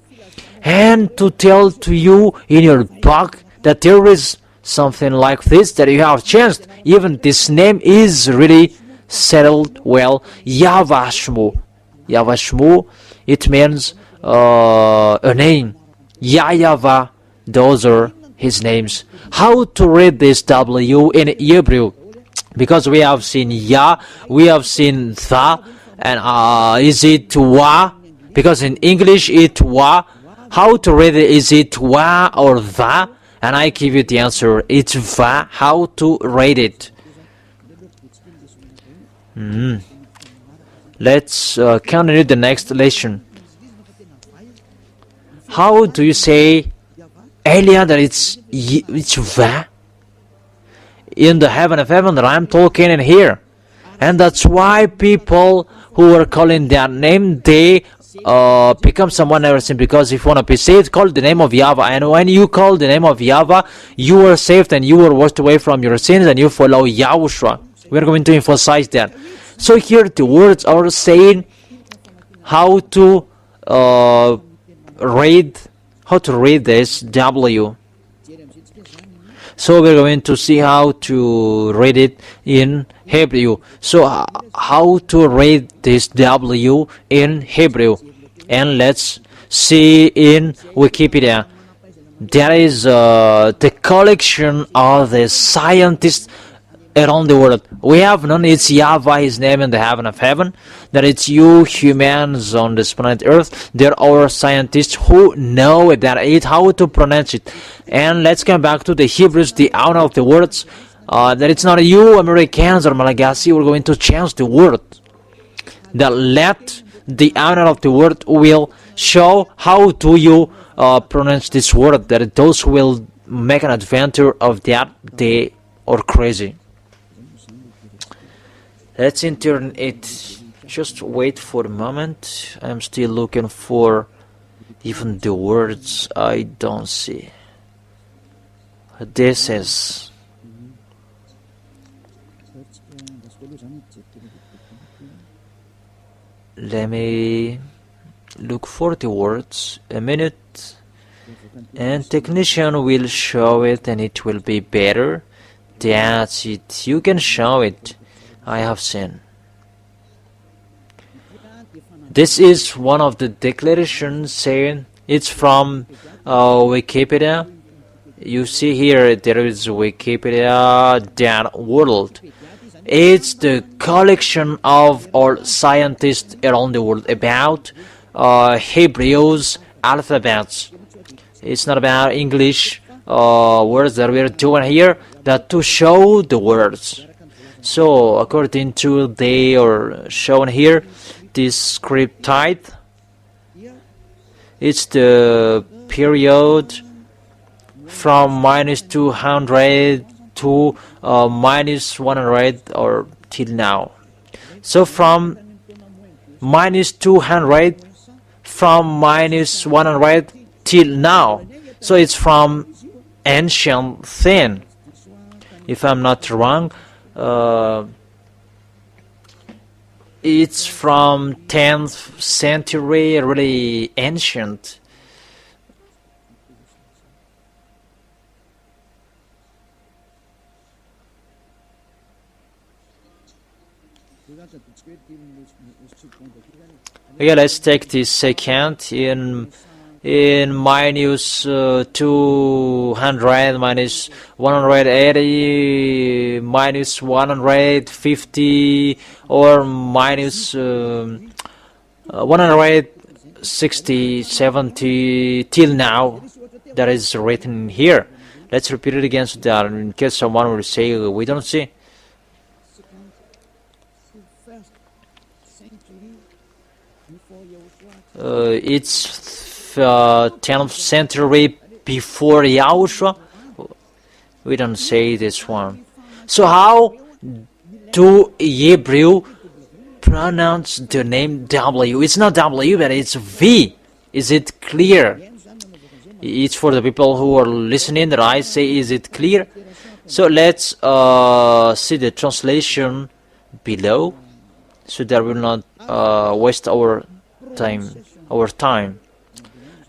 and to tell to you in your book that there is something like this that you have changed. Even this name is really settled well. YAHVAH. YAHVAH, it means a name. YAHVAH, those are his names. How to read this W in Hebrew? Because we have seen Yah, we have seen Tha, and is it Wa? Because in English it Wa. How to read it? Is it Wa or Va? And I give you the answer. It's Va. How to read it? Let's continue the next lesson. How do you say Elia that it's Va? In the heaven of heaven that I'm talking in here. And that's why people who are calling that name, they become someone everything, because if you want to be saved, call the name of YAHVAH, and when you call the name of YAHVAH, you are saved and you are washed away from your sins and you follow YAHOSHUAH. We're going to emphasize that. So here the words are saying how to read this W. So we're going to see how to read it in Hebrew. So how to read this W in Hebrew, and let's see in Wikipedia. There is the collection of the scientists around the world. We have known it's YAHVAH, his name in the heaven of heaven, that it's you humans on this planet Earth. There are scientists who know that it, how to pronounce it. And let's come back to the Hebrews, the owner of the words, that it's not you Americans or Malagasy. We're going to change the word. That let the owner of the word will show how do you pronounce this word, that those who will make an adventure of that, they are crazy. Let's enter it. Just wait for a moment. I'm still looking for even the words I don't see. This is. Let me look for the words a minute, and technician will show it and it will be better. That's it. You can show it. I have seen. This is one of the declarations saying it's from Wikipedia. You see here there is Wikipedia.world. It's the collection of all scientists around the world about Hebrew's alphabets. It's not about English words that we're doing here, that to show the words. So according to they are shown here, this script type, it's the period from -200 to -100 or till now. So from -200, from -100 till now. So it's from ancient thing. If I'm not wrong, it's from 10th century, really ancient. Okay, let's take this second in -200, -180, -150, or -160, 70 till now. That is written here. Let's repeat it again so that in case someone will say we don't see. It's 10th century before Yahushua. We don't say this one. So how do Hebrew pronounce the name W? It's not W, but it's V. Is it clear? It's for the people who are listening that I say, is it clear? So let's see the translation below, so that we'll not waste our time.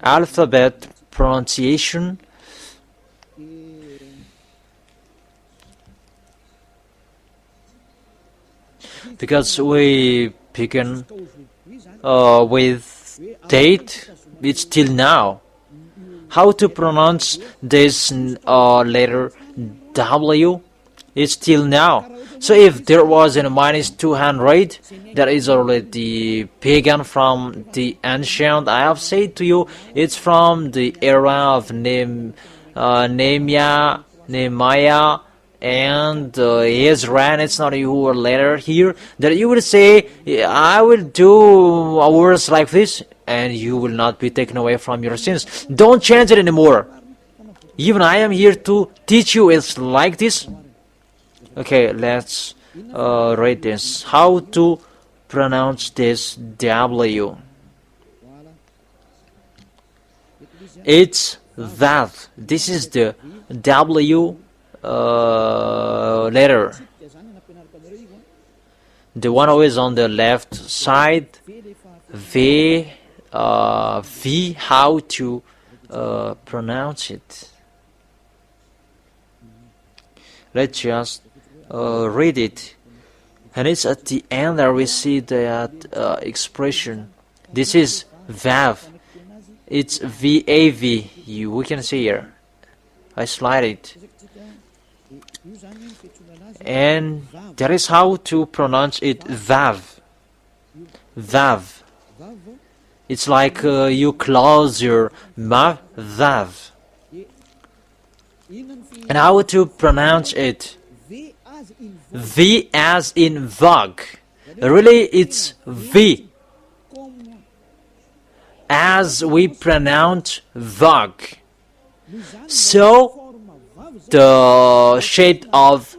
Alphabet pronunciation. Because we begin with date, it's till now. How to pronounce this letter W? It's till now. So if there was a -200, that is already pagan from the ancient. I have said to you, it's from the era of Nehemiah, and Ezra, and it's not you who are later here, that you will say, I will do words like this, and you will not be taken away from your sins. Don't change it anymore. Even I am here to teach you it's like this. Okay, let's read this. How to pronounce this W. It's VAV. This is the W letter. The one who is on the left side. V, how to pronounce it? Let's just read it. And it's at the end that we see that expression. This is VAV. It's VAV. We can see here. I slide it. And that is how to pronounce it, VAV. VAV. It's like you close your mouth, VAV. And how to pronounce it? V as in VOG. Really, it's V as we pronounce VOG. So the shape of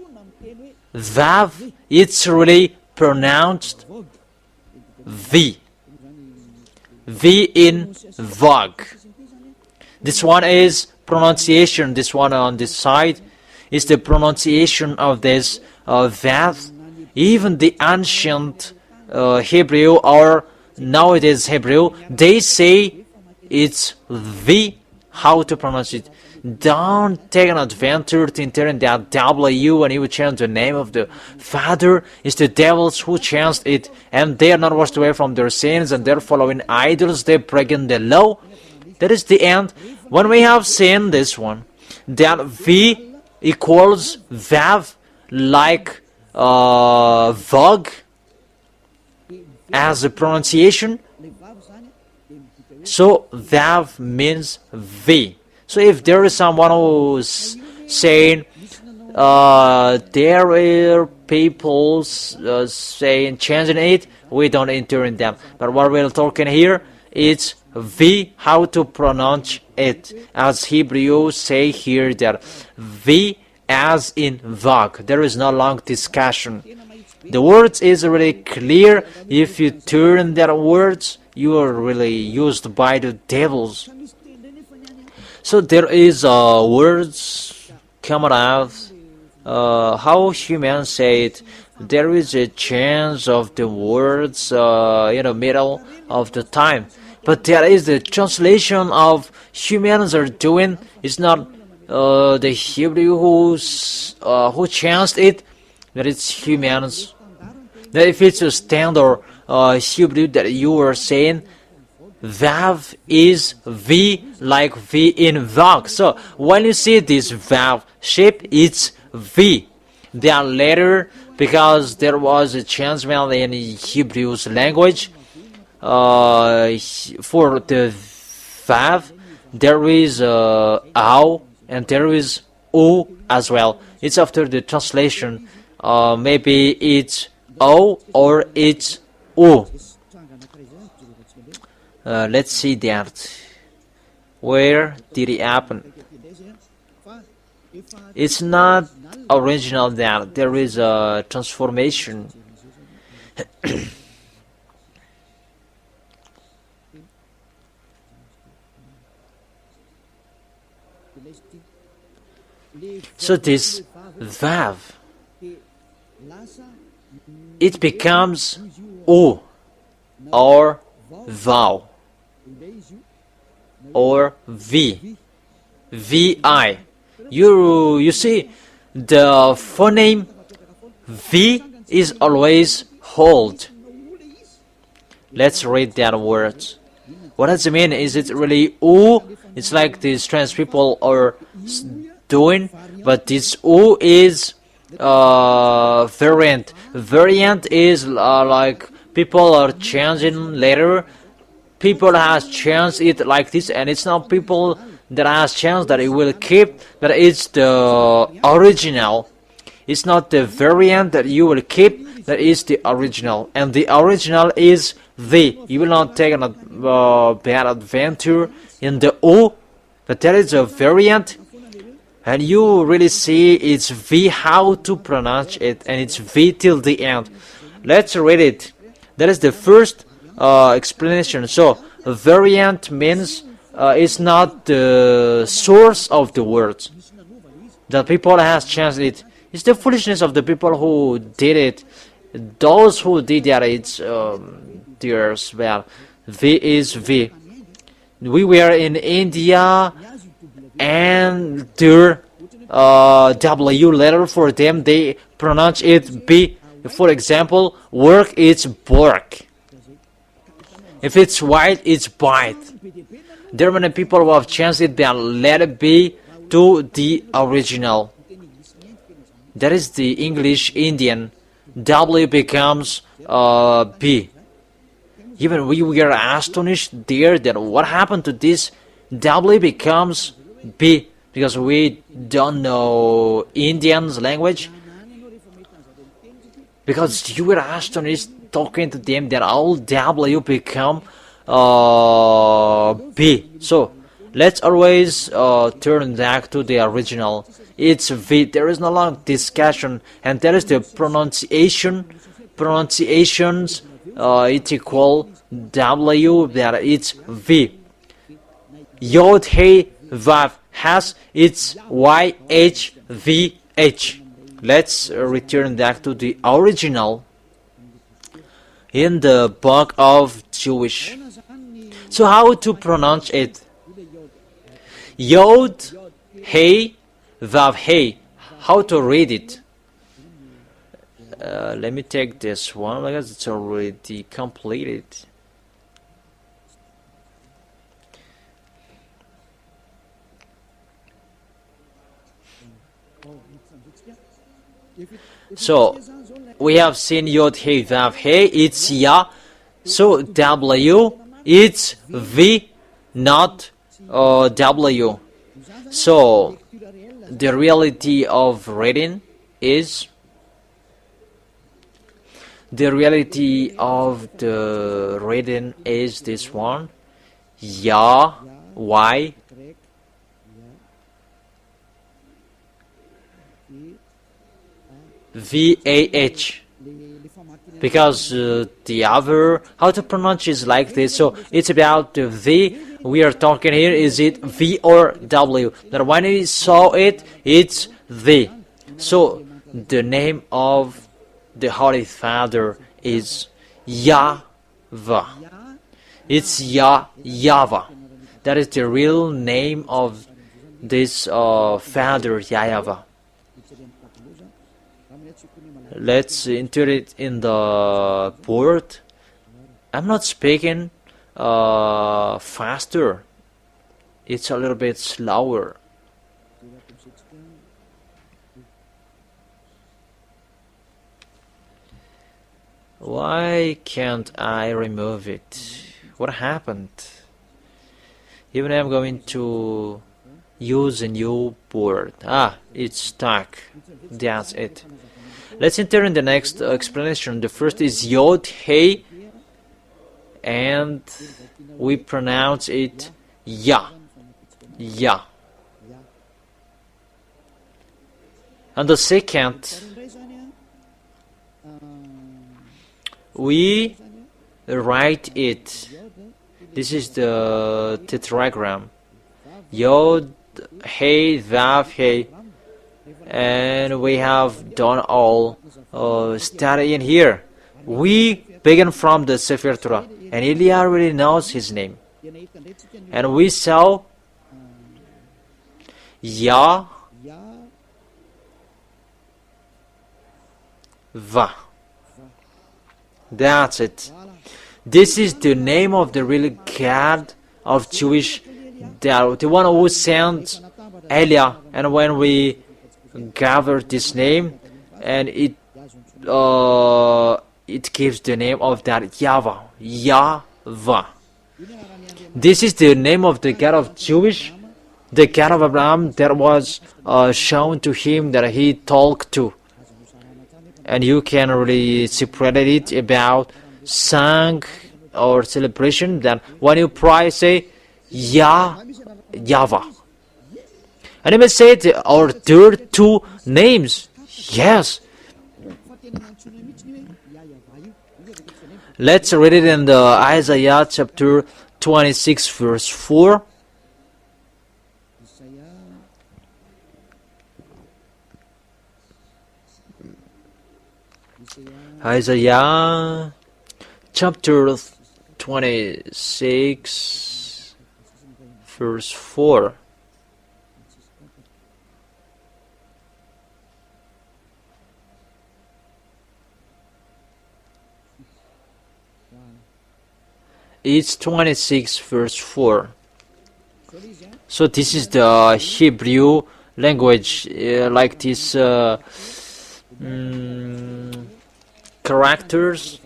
VAV, it's really pronounced V. V in VOG. This one is pronunciation. This one on this side is the pronunciation of this VAV. Even the ancient Hebrew or nowadays Hebrew, they say it's V. How to pronounce it? Don't take an adventure to enter in that W and you will change the name of the Father. It's the devils who changed it, and they are not washed away from their sins, and they're following idols, they're breaking the law. That is the end. When we have seen this one, that V equals VAV, like VOG as a pronunciation. So VAV means V. So if there is someone who's saying there are people saying changing it, we don't enter in them. But what we're talking here is V, how to pronounce it. As Hebrews say here that V as in VOG. There is no long discussion. The words is really clear. If you turn that words, you are really used by the devils. So there is words coming out. How humans say it, there is a change of the words in the middle of the time. But there is the translation of humans are doing. It's not the Hebrew who changed it, but it's humans. That if it's a standard Hebrew that you are saying, VAV is V like V in VOG. So when you see this VAV shape, it's V. They are later, because there was a changement in Hebrew's language. For the VAV, there is AU and there is U as well. It's after the translation. Maybe it's O or it's U. Let's see that. Where did it happen? It's not original that. There is a transformation. So this VAV, it becomes U or VOW or V, VI. You see, the phoneme V is always hold. Let's read that word. What does it mean? Is it really U? It's like these trans people are doing, but this U is variant. Variant is like people are changing later. People has changed it like this, and it's not people that has changed that it will keep, but it's the original. It's not the variant that you will keep, that is the original, and the original is V. You will not take a bad adventure in the U, but there is a variant, and you really see it's V, how to pronounce it, and it's V till the end. Let's read it. That is the first explanation. So a variant means is not the source of the words. The people has changed it. It's the foolishness of the people who did it. Those who did that, it's theirs. Well, V is V. We were in India, and their W letter for them, they pronounce it B. For example, work is work. If it's white, it's white. There are many people who have changed it by letter B to the original. That is the English Indian. W becomes B. Even we were astonished there that what happened to this W becomes B, because we don't know Indian's language. Because you were astonished talking to them that all W become B. So let's always turn back to the original. It's V. There is no long discussion, and that is the pronunciation. Pronunciations it's equal W, that it's V. Yod Hey Vav has its YHVH. Let's return back to the original in the book of Jewish. So how to pronounce it? Yod Hey Vav Hey. How to read it? Let me take this one because it's already completed. So we have seen Yod Hey Vav Hey, it's Ya. So W, it's V, not W. So the reality of reading is, this one. Ya, Y, VAH, because the other, how to pronounce is like this. So it's about the V. We are talking here, is it V or W? That when we saw it, it's V. So the name of the Holy Father is YAHVAH. It's YAHVAH. That is the real name of this Father, YAHVAH. Let's enter it in the board. I'm not speaking faster. It's a little bit slower. Why can't I remove it? What happened? Even I'm going to use a new board. It's stuck. That's it. Let's enter in the next explanation. The first is Yod Hey, and we pronounce it Ya. Ya. And the second, we write it. This is the tetragram. Yod Hey Vav Hey. And we have done all studying here. We begin from the Sefer Torah, and Ilya already knows his name. And we saw YAHVAH. That's it. This is the name of the real God of Jewish, the one who sent Elia. And when we gathered this name, and it gives the name of that YAHVAH. YAHVAH. This is the name of the God of Jewish, the God of Abraham that was shown to him, that he talked to. And you can really separate it about song or celebration, that when you pray, say YAHVAH. And you may say it, or there are two names. Yes. Let's read it in the Isaiah chapter 26 verse 4. Isaiah chapter 26 verse 4. It's 26 verse 4. So this is the Hebrew language, like this characters.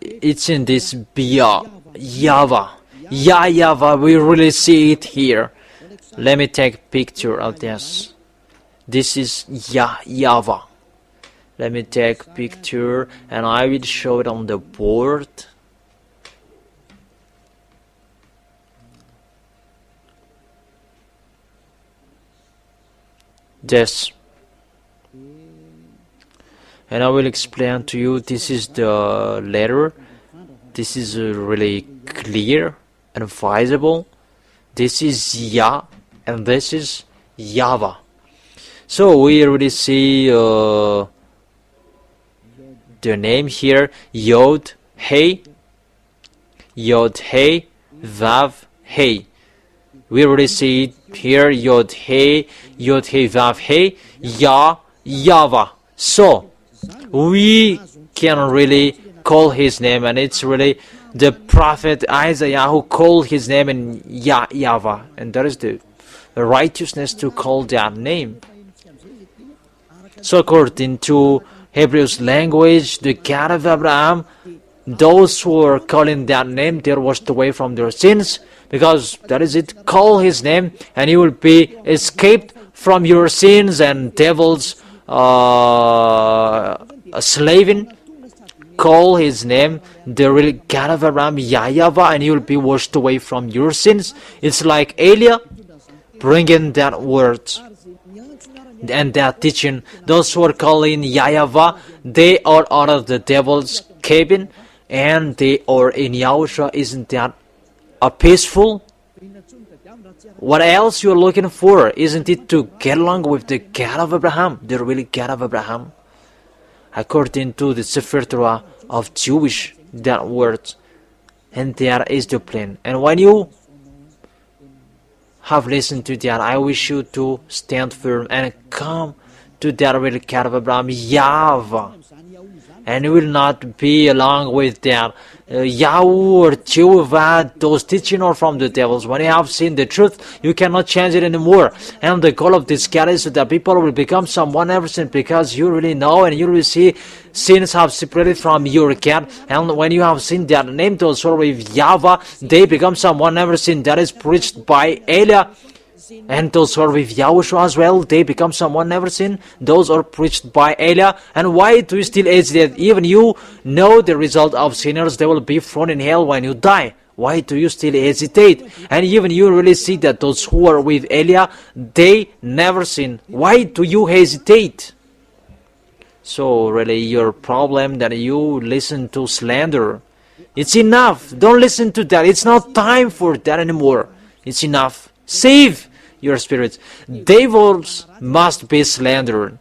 It's in this Bia, YAHVAH. YAHVAH, we really see it here. Let me take a picture of this. This is YAHVAH. Let me take a picture and I will show it on the board. This. And I will explain to you, this is the letter. This is really clear and visible. This is Yah and this is YAHVAH. So we already see the name here, Yod Hey, Yod Hey, Vav Hey. We already see it here, Yod Hey, Vav Hey, YAHVAH. So we can really call his name, and it's really the prophet Isaiah who called his name in YAHVAH, and that is the righteousness to call that name. So according to Hebrews language, the God of Abraham, those who are calling that name, they are washed away from their sins, because that is it, call his name and you will be escaped from your sins and devils slaving. Call his name, the real God of Abraham, YAHVAH, and you will be washed away from your sins. It's like Elia bringing that word and that teaching. Those who are calling YAHVAH, they are out of the devil's cabin and they are in Yahushua. Isn't that peaceful? What else you are looking for? Isn't it to get along with the God of Abraham, the really God of Abraham? According to the Sefer Torah of Jewish, that word, and there is the plan. And when you have listened to that, I wish you to stand firm and come to that real God of Abraham, YAHVAH, and you will not be along with that Yahweh or Jehovah, those teaching are from the devils. When you have seen the truth, you cannot change it anymore. And the goal of this God is that people will become someone ever since, because you really know and you will see sins have separated from your God. And when you have seen that name, those who are with YAHVAH, they become someone ever since. That is preached by Elia. And those who are with Yahushua as well, they become someone never seen. Those are preached by Elia. And why do you still hesitate? Even you know the result of sinners, they will be thrown in hell when you die. Why do you still hesitate? And even you really see that those who are with Elia, they never sin. Why do you hesitate? So really your problem that you listen to slander. It's enough. Don't listen to that. It's not time for that anymore. It's enough. Save your spirits. Devils must be slandered,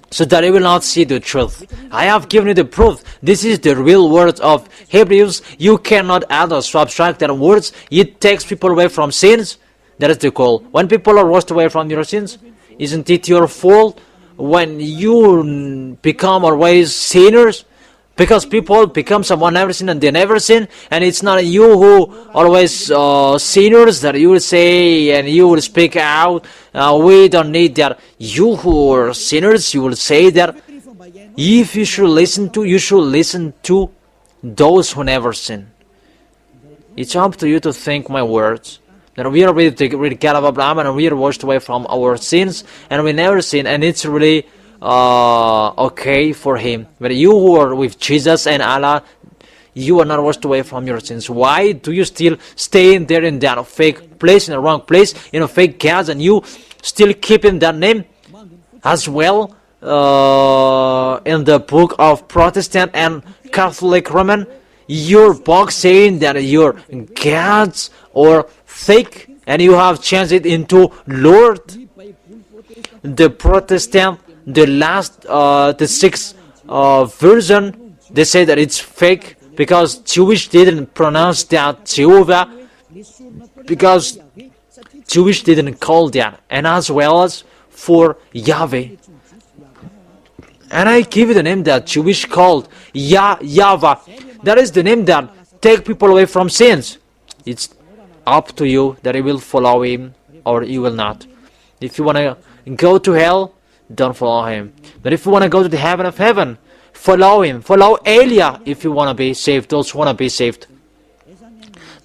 so that you will not see the truth. I have given you the proof. This is the real words of Hebrews. You cannot add or subtract that words. It takes people away from sins. That is the call. When people are washed away from your sins, isn't it your fault when you become always sinners? Because people become someone never sin and they never sin, and it's not you who always sinners that you will say and you will speak out. We don't need that. You who are sinners, you will say that. If you should listen to, you should listen to those who never sin. It's up to you to think my words. That we are with the God of Abraham and we are washed away from our sins and we never sin, and it's really okay for him. But you who are with Jesus and Allah, you are not washed away from your sins. Why do you still stay in there in that fake place, in the wrong place, in a fake gods, and you still keeping that name as well? In the book of Protestant and Catholic Roman, your box saying that your gods are fake, and you have changed it into Lord. The Protestant, the sixth version, they say that it's fake because Jewish didn't pronounce that Jehovah, because Jewish didn't call that, and as well as for Yahweh. And I give you the name that Jewish called YAHVAH. That is the name that take people away from sins. It's up to you that you will follow him or you will not. If you want to go to hell, don't follow him. But if you want to go to the heaven of heaven, follow him. Follow Elia if you want to be saved, those who want to be saved.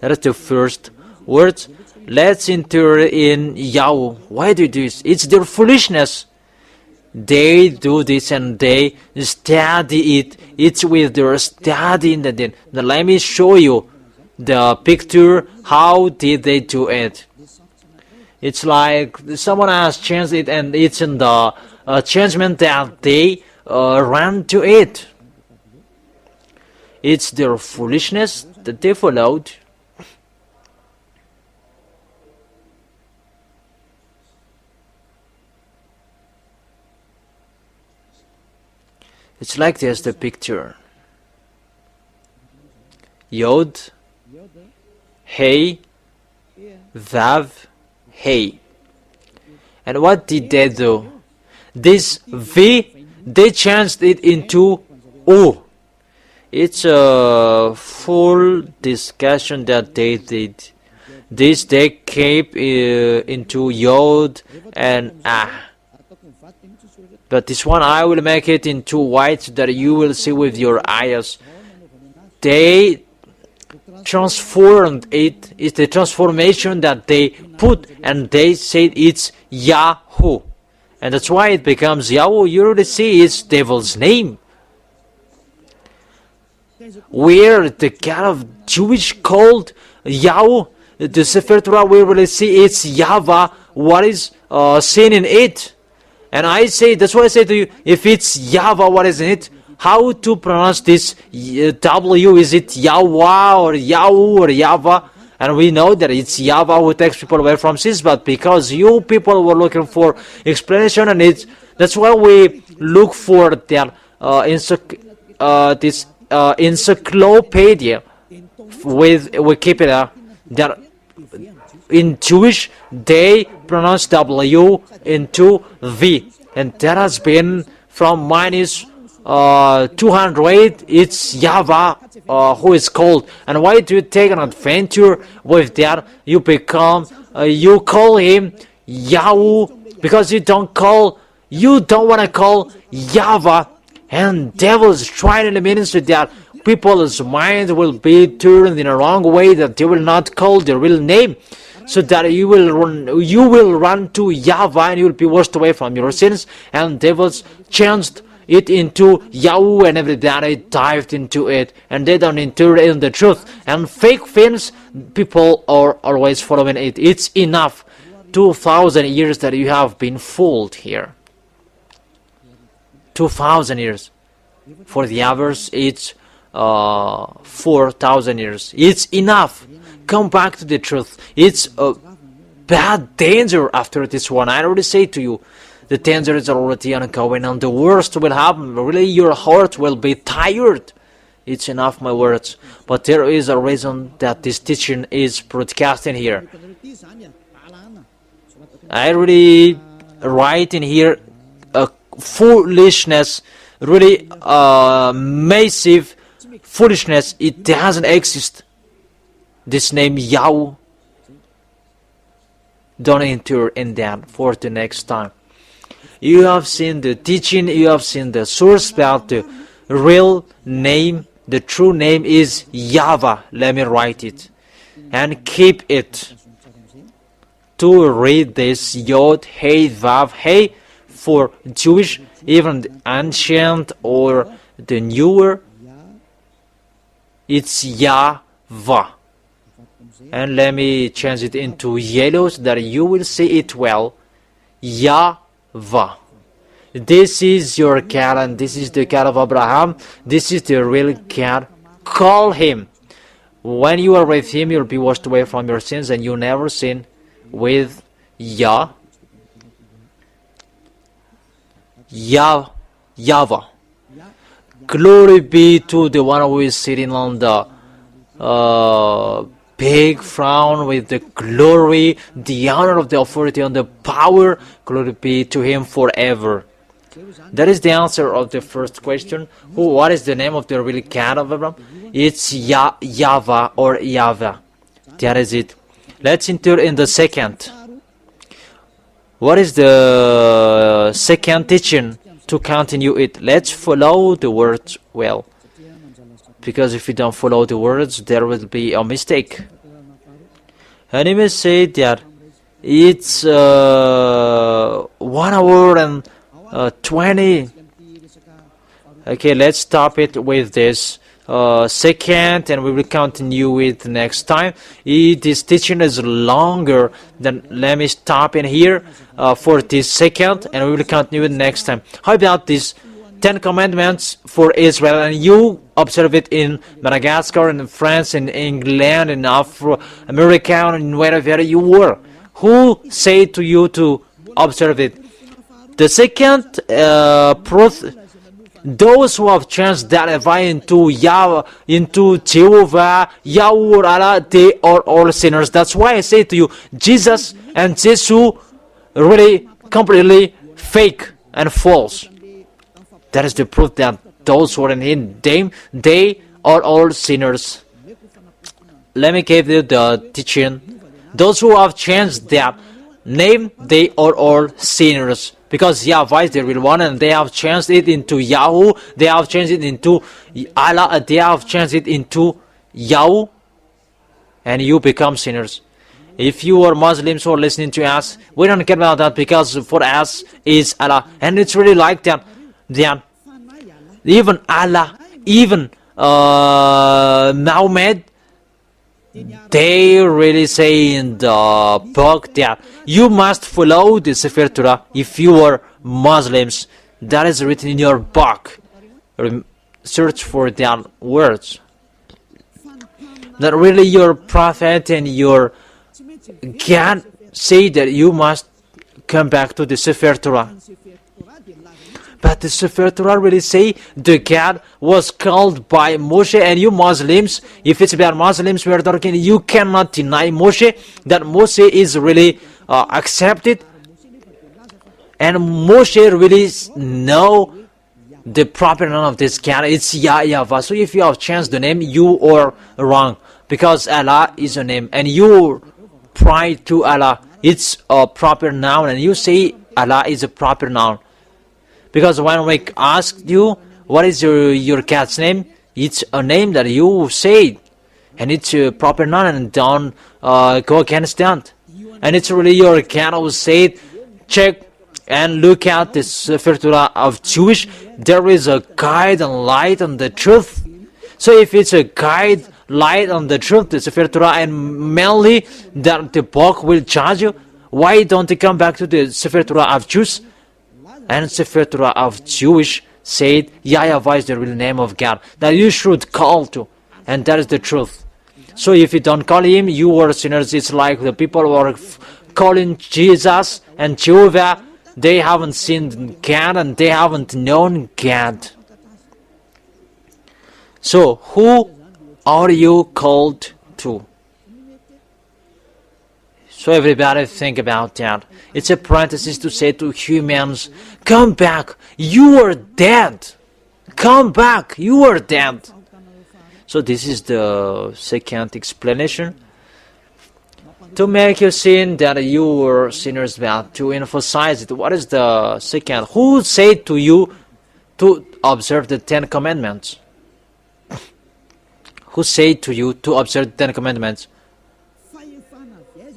That is the first words. Let's enter in Yahweh. Why do this? It's their foolishness. They do this and they study it. It's with their studying that then. Now let me show you the picture. How did they do it? It's like someone has changed it, and it's in the changement that they ran to it. It's their foolishness that they followed. It's like this, the picture. Yod, Hey, Vav, Hey. And what did they do? This V, they changed it into O. It's a full discussion that they did. This they keep into Yod and Ah. But this one I will make it into white so that you will see with your eyes. They transformed it. It's the transformation that they put, and they said it's Yahoo. And that's why it becomes Yahweh. You already see it's devil's name. Where the God of Jewish called Yahweh, the Sefer Torah, we really see it's YAHVAH. What is seen in it? And I say, that's why I say to you, if it's YAHVAH, what is in it? How to pronounce this W? Is it Yahweh or Yahoo or YAHVAH? And we know that it's YAHVAH who takes people away from sins, but because you people were looking for explanation, and that's why we look for that this encyclopedia with Wikipedia, that in Jewish they pronounce W into V, and that has been from minus 208. It's YAHVAH who is called. And why do you take an adventure with that? You become you call him Yahweh because you don't want to call YAHVAH. And devils trying to minister that people's mind will be turned in a wrong way, that they will not call the real name, so that you will run to YAHVAH and you will be washed away from your sins. And devils changed it into Yahweh, and everybody dived into it, and they don't enter in the truth. And fake things, people are always following it. It's enough 2,000 years that you have been fooled here. 2,000 years. For the others, it's 4,000 years. It's enough. Come back to the truth. It's a bad danger after this one. I already say to you, the danger is already ongoing, and the worst will happen. Really, your heart will be tired. It's enough, my words. But there is a reason that this teaching is broadcasting here. I already write in here a foolishness, really massive foolishness. It doesn't exist. This name Yahweh. Don't enter in that for the next time. You have seen the teaching, you have seen the source, but the real name, the true name is YAHVAH. Let me write it and keep it. To read this Yod, Hey, Vav, Hey, for Jewish, even the ancient or the newer, it's YAHVAH. And let me change it into yellow so that you will see it well. YAHVAH. This is your God, and this is the God of Abraham. This is the real God call him. When you are with him, you'll be washed away from your sins, and you never sin with YAHVAH. Glory be to the one who is sitting on the big throne with the glory, the honor of the authority, and the power. Glory be to him forever. That is the answer of the first question. What is the name of the real God of Abraham? It's YAHVAH or YAHVAH. That is it. Let's enter in the second. What is the second teaching to continue it? Let's follow the words well. Because if you don't follow the words, there will be a mistake. And he may say that it's 1 hour and 20. Okay, let's stop it with this second, and we will continue it next time. This teaching is longer than, let me stop in here for this second, and we will continue it next time. How about this 10 commandments for Israel, and you observe it in Madagascar, in France, in England, in America, and wherever you were? Who said to you to observe it? The second proof, those who have changed that into Jehovah, Yahweh, Allah, they are all sinners. That's why I say to you, Jesus and Jesus really completely fake and false. That is the proof that those who are in him, they are all sinners. Let me give you the teaching. Those who have changed their name, they are all sinners. Because YAHVAH is the real one, and they have changed it into Yahoo, they have changed it into Allah, they have changed it into Yahoo, and you become sinners. If you are Muslims who are listening to us, we don't care about that, because for us is Allah, and it's really like that. Even Allah, even Muhammad, they really say in the book that you must follow the Sefer Torah if you are Muslims. That is written in your book. Search for their words. That really your prophet and your God say that you must come back to the Sefer Torah. But the Sefer Torah really say the God was called by Moshe, and you Muslims, if it's about Muslims we are talking, you cannot deny Moshe, that Moshe is really accepted, and Moshe really know the proper name of this God. It's YAHVAH. So if you have changed the name, you are wrong, because Allah is a name, and you pray to Allah. It's a proper noun, and you say Allah is a proper noun. Because when we ask you, what is your cat's name? It's a name that you say, and it's a proper noun, and don't go against that. And it's really your cat who said, check and look at the Sefer Torah of Jewish. There is a guide and light on the truth. So if it's a guide, light on the truth, the Sefer Torah, and mainly that the book will judge you, why don't you come back to the Sefer Torah of Jews? And Sefer Torah of Jewish said YAHVAH is the real name of God that you should call to, and that is the truth. So if you don't call him, you are sinners. It's like the people who are calling Jesus and Jehovah, they haven't seen God and they haven't known God. So who are you called to? So everybody think about that. It's a parenthesis to say to humans, come back, you are dead. Come back, you are dead. So this is the second explanation. To make you see that you were sinners, but to emphasize it, what is the second? Who said to you to observe the 10 commandments? Who said to you to observe the 10 commandments?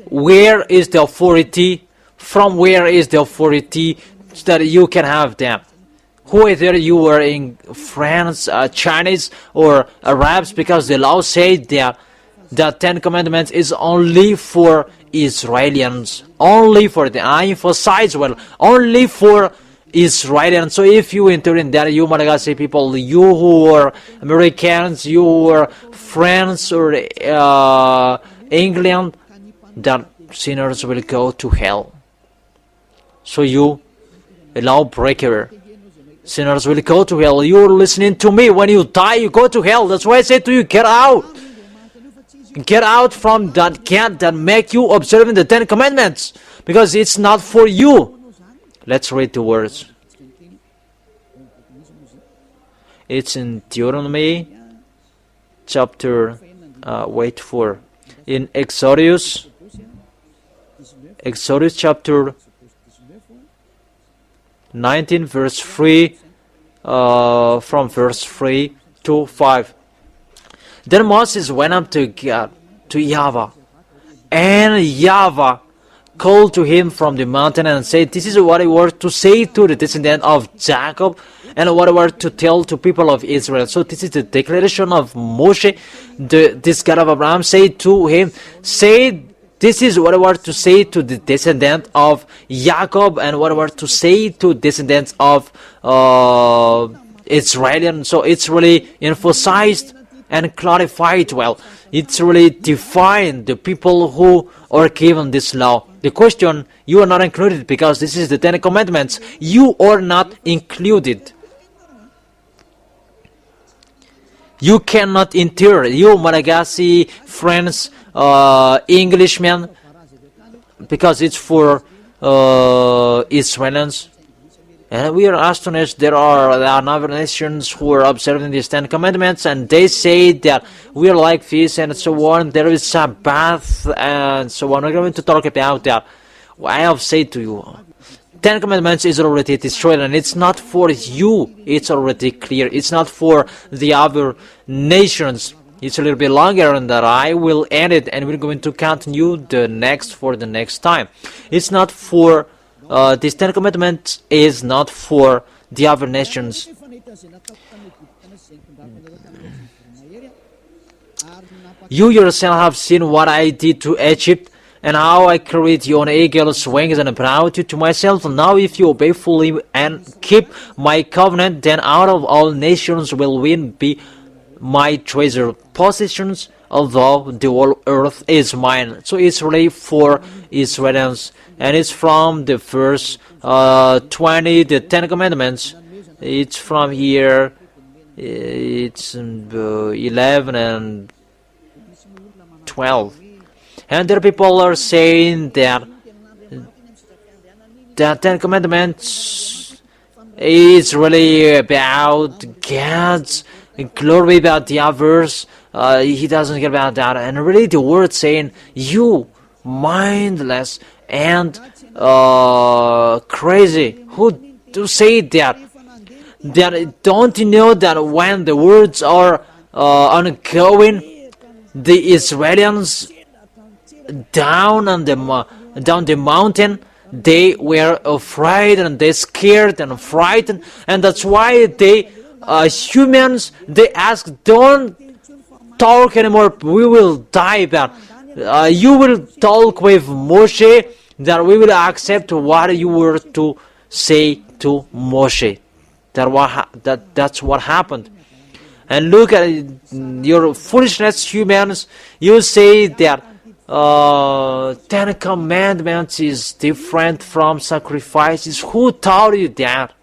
Where is the authority? From where is the authority that you can have them? Whether you were in France, Chinese, or Arabs, because the law said that the 10 commandments is only for Israelians, only for the, I emphasize well, only for Israelians. So if you enter in that, you Malagasy people, you who are Americans, you who are France or England, that sinners will go to hell. So you, a lawbreaker, sinners will go to hell. You're listening to me. When you die, you go to hell. That's why I say to you, get out. Get out from that cat that make you observing the 10 Commandments, because it's not for you. Let's read the words. It's in Deuteronomy chapter, in Exodus chapter 19 verse 3, from verse 3 to 5. Then Moses went up to God, to YAHVAH, and YAHVAH called to him from the mountain and said, "This is what I were to say to the descendant of Jacob, and what I were to tell to people of Israel." So this is the declaration of Moshe. This God of Abraham said to him, "Say, this is what I were to say to the descendant of Jacob, and what I were to say to descendants of Israel." So it's really emphasized and clarified well. It's really defined the people who are given this law. The question, you are not included because this is the 10 Commandments. You are not included. You cannot enter. You Malagasy, French, Englishmen, because it's for Israelis. And we are astonished. There are other nations who are observing these 10 Commandments, and they say that we are like fish and so on. There is Sabbath and so on. We're going to talk about that. I have said to you, 10 Commandments is already destroyed, and it's not for you. It's already clear. It's not for the other nations. It's a little bit longer, and that I will end it, and we're going to continue the next time. It's not for this 10 Commandments is not for the other nations. You yourself have seen what I did to Egypt, and how I carried you on eagle's wings and brought you to myself. Now if you obey fully and keep my covenant, then out of all nations will win be my treasure possessions, although the whole earth is mine. So it's really for Israelians, and it's from the verse 20, the 10 Commandments. It's from here, it's 11 and 12. And there people are saying that the 10 Commandments is really about God's glory, about the others. He doesn't care about that. And really the word saying, you mindless and crazy, who do say that? That don't you know that when the words are ongoing, the Israelians down the mountain, they were afraid and they scared and frightened, and that's why they humans, they ask, don't talk anymore, we will die. But you will talk with Moshe, that we will accept what you were to say to Moshe. That's what happened. And look at your foolishness, humans. You say that 10 Commandments is different from sacrifices. Who taught you that?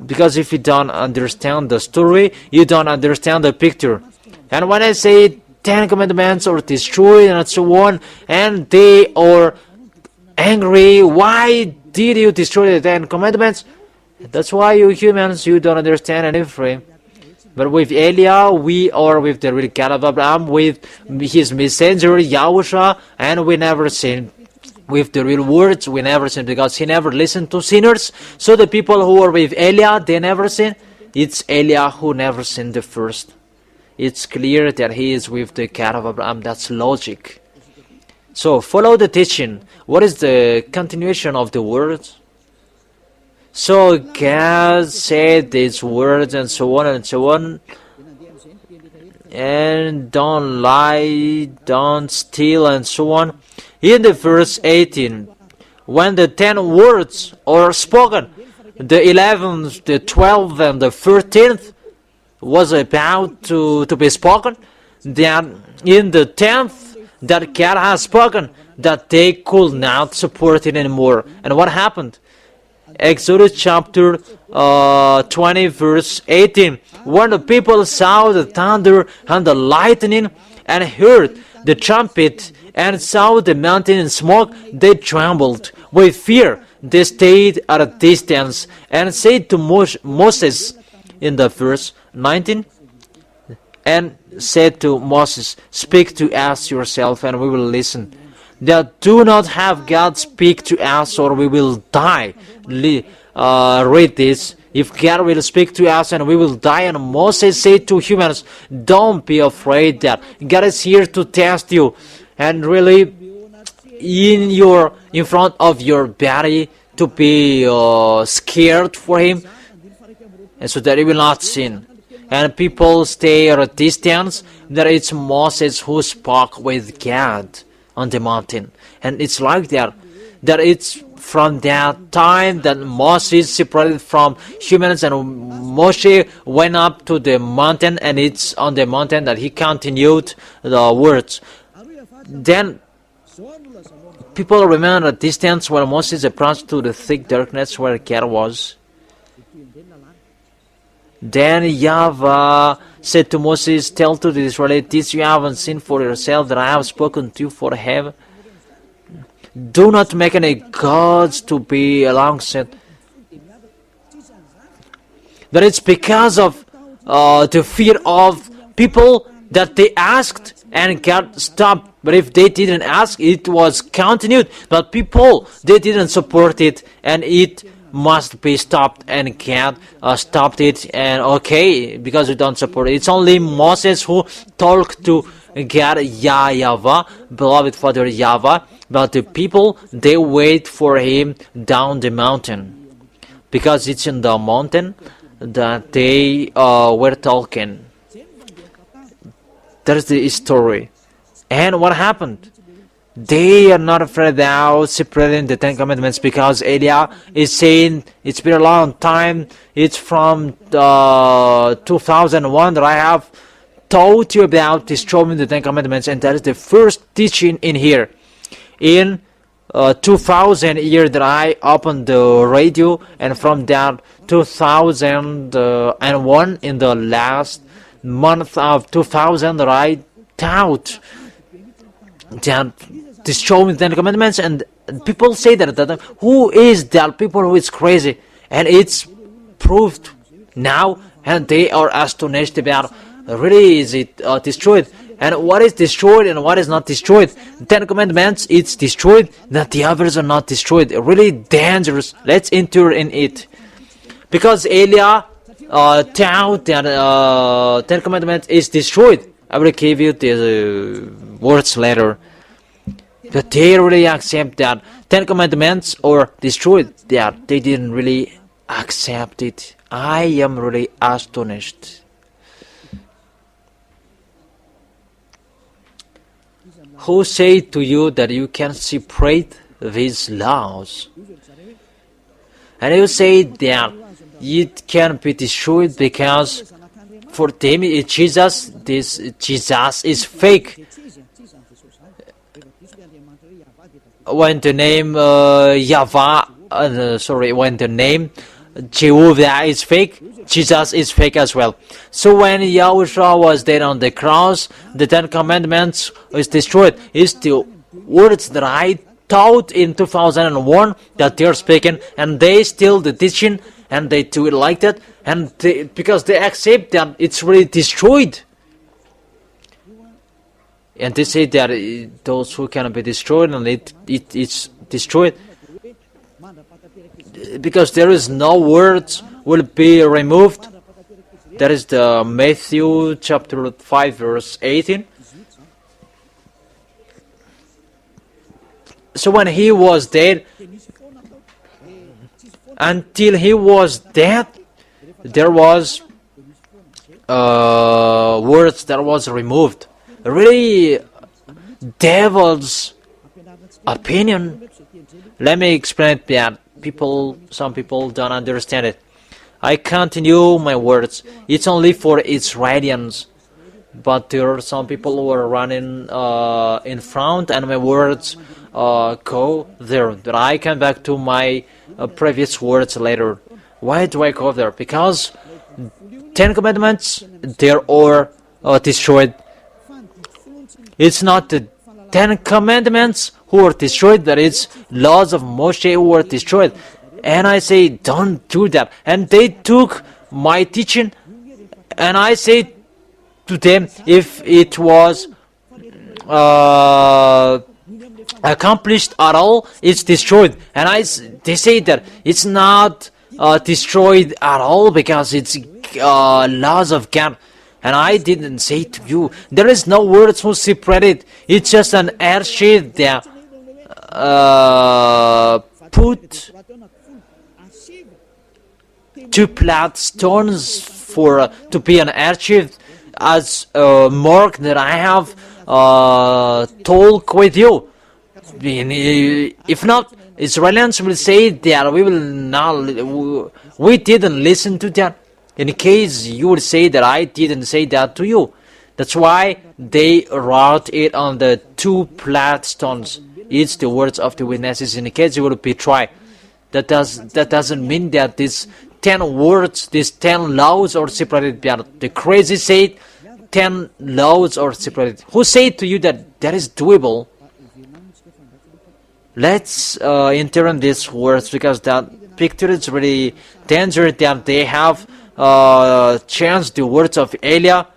Because if you don't understand the story, you don't understand the picture. And when I say 10 Commandments are destroyed and so on, and they are angry, why did you destroy the 10 Commandments? That's why you humans, you don't understand anything. But with Elia, we are with the real God of Abraham, with his messenger YAHOSHUAH, and we never sin. With the real words, we never sin, because he never listened to sinners. So the people who are with Elia, they never sin. It's Elia who never sinned the first. It's clear that he is with the God of Abraham. That's logic. So follow the teaching. What is the continuation of the words? So God said these words and so on and so on. And don't lie, don't steal and so on. In the verse 18, when the 10 words are spoken, the 11th, the 12th, and the 13th was about to be spoken, then in the 10th, that God has spoken, that they could not support it anymore. And what happened? Exodus chapter 20 verse 18. When the people saw the thunder and the lightning and heard the trumpet and saw the mountain in smoke, they trembled with fear. They stayed at a distance and said to Moses, in the verse 19, and said to Moses, "Speak to us yourself and we will listen. That do not have God speak to us or we will die." Read this. If God will speak to us and we will die. And Moses said to humans, "Don't be afraid, that God is here to test you." And really, in front of your body, to be scared for him, and so that he will not sin. And people stay at a distance. That it's Moses who spoke with God on the mountain. And it's like that. That it's from that time that Moses separated from humans and Moshe went up to the mountain, and it's on the mountain that he continued the words. Then people remained at a distance while Moses approached to the thick darkness where God was. Then YAHVAH said to Moses, "Tell to the Israelites, you haven't seen for yourself that I have spoken to you for heaven. Do not make any gods to be alongside." That it's because of the fear of people that they asked and God stopped. But if they didn't ask, it was continued. But people, they didn't support it, and it must be stopped, and God stopped it. And okay, because we don't support it. It's only Moses who talked to God, YAHVAH, beloved Father YAHVAH. But the people, they wait for him down the mountain, because it's in the mountain that they were talking. That's the story. And what happened? They are not afraid now separating the 10 Commandments, because Eliah is saying it's been a long time. It's from 2001 that I have taught you about destroying the 10 Commandments, and that is the first teaching in here. In 2000 year that I opened the radio, and from that 2001 in the last month of 2000 that I taught that destroying the 10 Commandments. And people say that who is that people who is crazy, and it's proved now, and they are astonished about really is it destroyed, and what is destroyed and what is not destroyed. 10 Commandments, it's destroyed, that the others are not destroyed. Really dangerous. Let's enter in it, because Eliah taught that 10 Commandments is destroyed. I will give you the words later. But they really accept that 10 Commandments are destroyed, that they didn't really accept it. I am really astonished. Who say to you that you can separate these laws? And you say that it can be destroyed because for them Jesus is fake. When the name when the name Jehovah is fake, Jesus is fake as well. So when Yahushua was dead on the cross, the 10 Commandments was destroyed. It's the words that I taught in 2001 that they are speaking, and they still the teaching, and they do it like that, and because they accept that it's really destroyed. And they say that those who cannot be destroyed, and it's destroyed, because there is no words will be removed. That is the Matthew chapter 5 verse 18. So when he was dead, until he was dead, there was words that was removed. Really, devils opinion. Let me explain it that some people don't understand it. I continue my words. It's only for Israelians, but there are some people who are running in front, and my words go there. But I come back to my previous words later. Why do I go there? Because 10 Commandments, they are destroyed. It's not the 10 Commandments who are destroyed, but it's laws of Moshe who are destroyed. And I say, don't do that. And they took my teaching, and I say to them, if it was accomplished at all, it's destroyed. And they say that it's not destroyed at all because it's laws of God. And I didn't say to you, there is no words who separated. It's just an earthship that put two flat stones for to be an earthship as a mark that I have talked with you. If not, Israelis will say that we didn't listen to that. In case you would say that I didn't say that to you. That's why they wrote it on the two flat stones. It's the words of the witnesses. In case you would betray, that doesn't mean that these 10 words, these 10 laws are separated. The crazy said 10 laws are separated. Who said to you that that is doable? Let's interpret these words, because that picture is really dangerous that they have changed the words of Elia.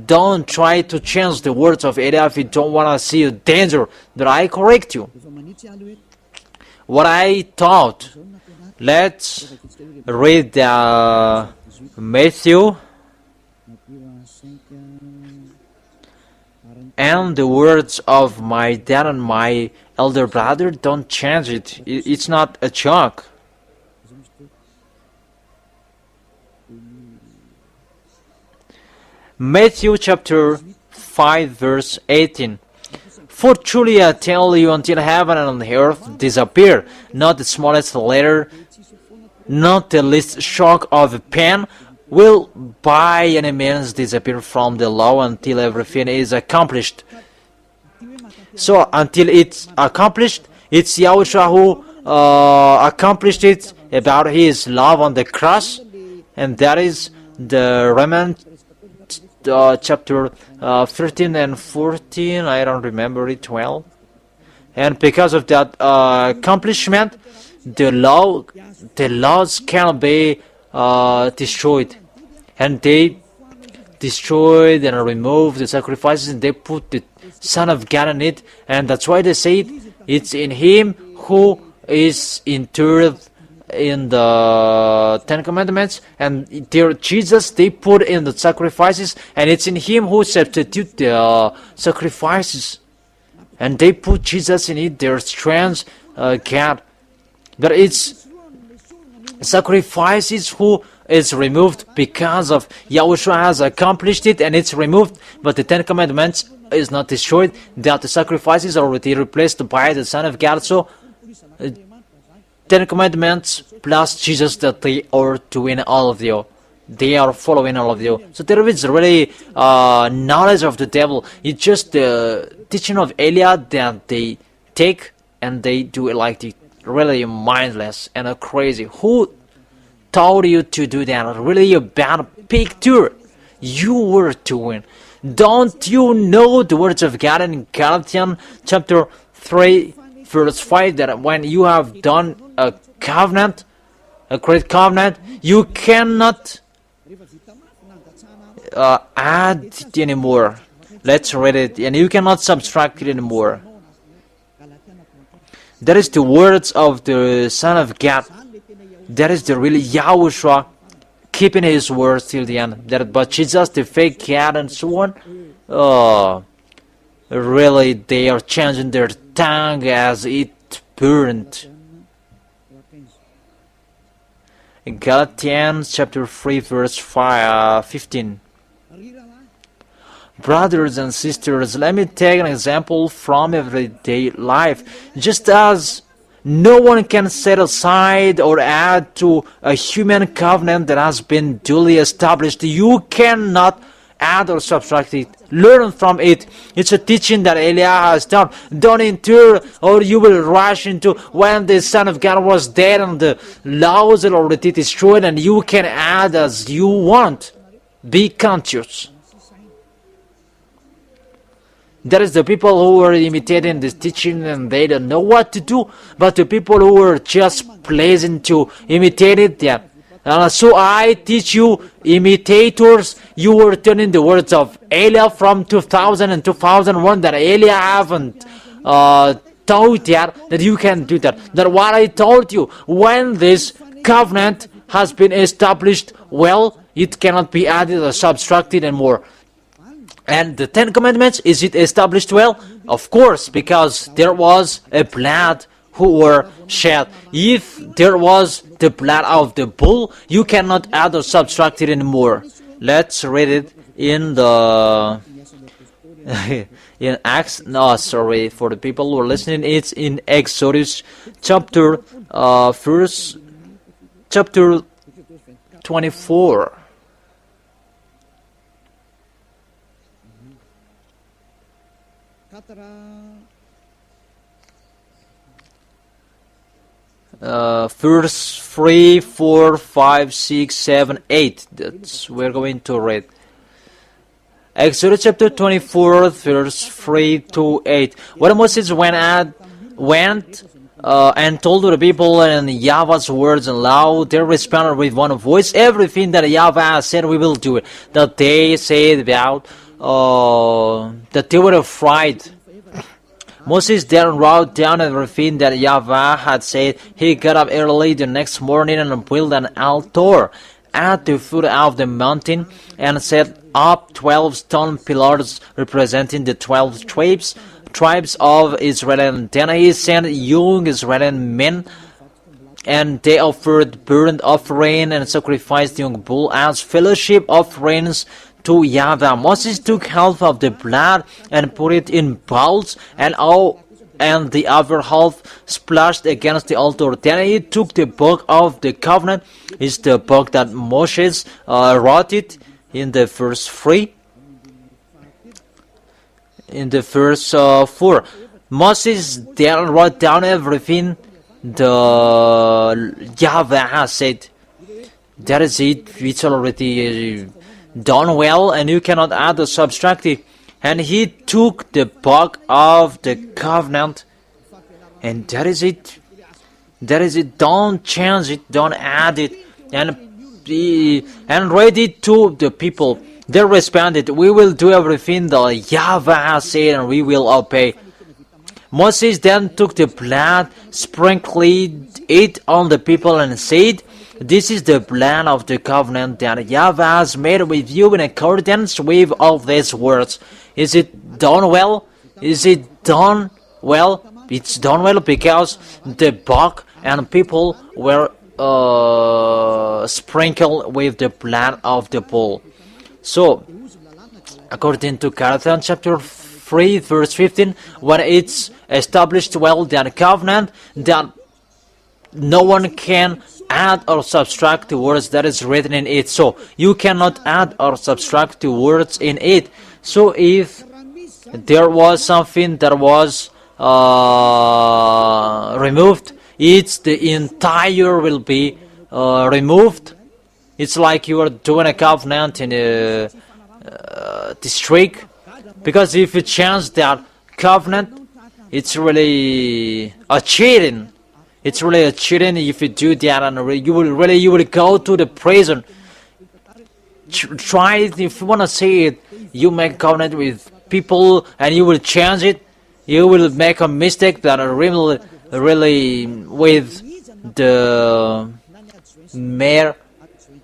Don't try to change the words of Elia if you don't want to see a danger. That I correct you. What I taught. Let's read Matthew. And the words of my dad and my elder brother, don't change it. It's not a joke. Matthew chapter 5 verse 18. For truly I tell you, until heaven and earth disappear, not the smallest letter, not the least stroke of a pen, will by any means disappear from the law until everything is accomplished. So until it's accomplished, it's Yahushua who accomplished it about his love on the cross, and that is the Romans chapter 13 and 14, I don't remember it well. And because of that accomplishment, the laws can be destroyed. And they destroyed and removed the sacrifices, and they put the Son of God in it. And that's why they say it's in Him who is interred in the 10 Commandments, and there Jesus they put in the sacrifices, and it's in Him who substitute the sacrifices, and they put Jesus in it, their strength, God. But it's sacrifices who is removed because of Yahushua has accomplished it, and it's removed. But the 10 Commandments is not destroyed. That the sacrifices are already replaced by the Son of God. So 10 Commandments plus Jesus, that they are doing all of you. They are following all of you. So there is really knowledge of the devil. It's just the teaching of Elia that they take and they do it like the really mindless and crazy. Who told you to do that? Really a bad picture you were doing. Don't you know the words of God in Galatians chapter 3 verse 5, that when you have done a covenant, a great covenant, you cannot add it anymore. Let's read it. And you cannot subtract it anymore. That is the words of the Son of God. That is the really Yahushua keeping his words till the end. But Jesus, the fake God and so on, really they are changing their tongue as it burned. In Galatians chapter 3 verse 15. Brothers and sisters, let me take an example from everyday life. Just as no one can set aside or add to a human covenant that has been duly established, you cannot add or subtract it. Learn from it. It's a teaching that Eliah has done. Don't endure, or you will rush into when the Son of God was dead and the laws are already destroyed, and you can add as you want. Be conscious. That is the people who are imitating this teaching and they don't know what to do. But the people who are just pleasant to imitate it, yeah. So I teach you, imitators, you were turning the words of Eliah from 2000 and 2001 that Eliah haven't taught yet, that you can do that. That what I told you, when this covenant has been established, well, it cannot be added or subtracted anymore. And the Ten Commandments, is it established well? Of course, because there was a blood who were shed. If there was the blood of the bull, you cannot add or subtract it anymore. Let's read it in the in Acts. No, sorry, for the people who are listening, it's in Exodus chapter chapter 24. Verse 3, 4, 5, 6, 7, 8. That's we're going to read. Exodus chapter 24, verse 3 to 8. When Moses went and told to the people in YAHVAH's words and law, they responded with one voice, everything that YAHVAH said, we will do it. That they said about that they were afraid. Moses then wrote down everything that YAHVAH had said. He got up early the next morning and built an altar at the foot of the mountain and set up 12 stone pillars representing the 12 tribes of Israel. And then he sent young Israeli men, and they offered burnt offering and sacrificed young bull as fellowship offerings to YAHVAH. Moses took half of the blood and put it in bowls, and the other half splashed against the altar. Then he took the book of the covenant, is the book that Moses wrote it in the verse 3. In the verse 4, Moses then wrote down everything the YAHVAH said. That is it. It's already done well, and you cannot add or subtract it. And he took the book of the covenant, and that is it. That is it. Don't change it, don't add it, and read it to the people. They responded, we will do everything that YAHVAH said, and we will obey. Moses then took the blood, sprinkled it on the people, and said, this is the blood of the covenant that YAHVAH has made with you in accordance with all these words. Is it done well? Is it done well? It's done well because the book and people were sprinkled with the blood of the bull. So, according to Galatians chapter 3, verse 15, when it's established well that covenant, that no one can add or subtract the words that is written in it. So you cannot add or subtract the words in it. So if there was something that was removed, it's the entire will be removed. It's like you are doing a covenant in a district, because if you change that covenant, it's really a cheating. It's really a cheating if you do that, and you will go to the prison. Try it if you want to see it. You make covenant with people and you will change it. You will make a mistake that are really with the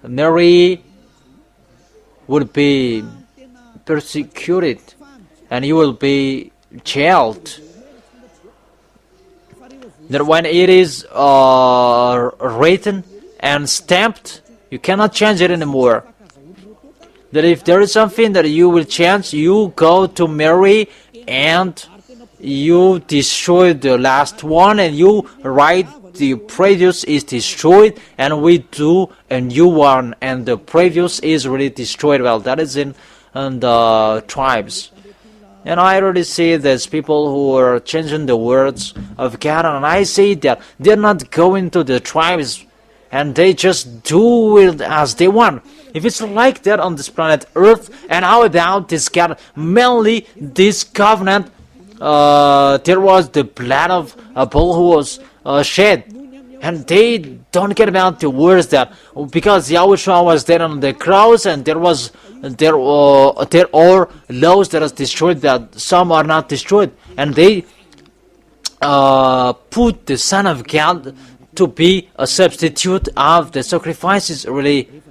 Mary would be persecuted, and you will be jailed. That when it is written and stamped, you cannot change it anymore. that if there is something that you will change, you go to Mary and you destroy the last one, and you write the previous is destroyed, and we do a new one, and the previous is really destroyed. Well, that is in the tribes. And I already see there's people who are changing the words of God, and I say that they're not going to the tribes and they just do it as they want. If it's like that on this planet Earth, and how about this God? Mainly this covenant, there was the blood of a bull who was shed, and they don't get about the words that because YAHOSHUAH was there on the cross, and there are laws that are destroyed, that some are not destroyed, and they put the Son of God to be a substitute of the sacrifices. Really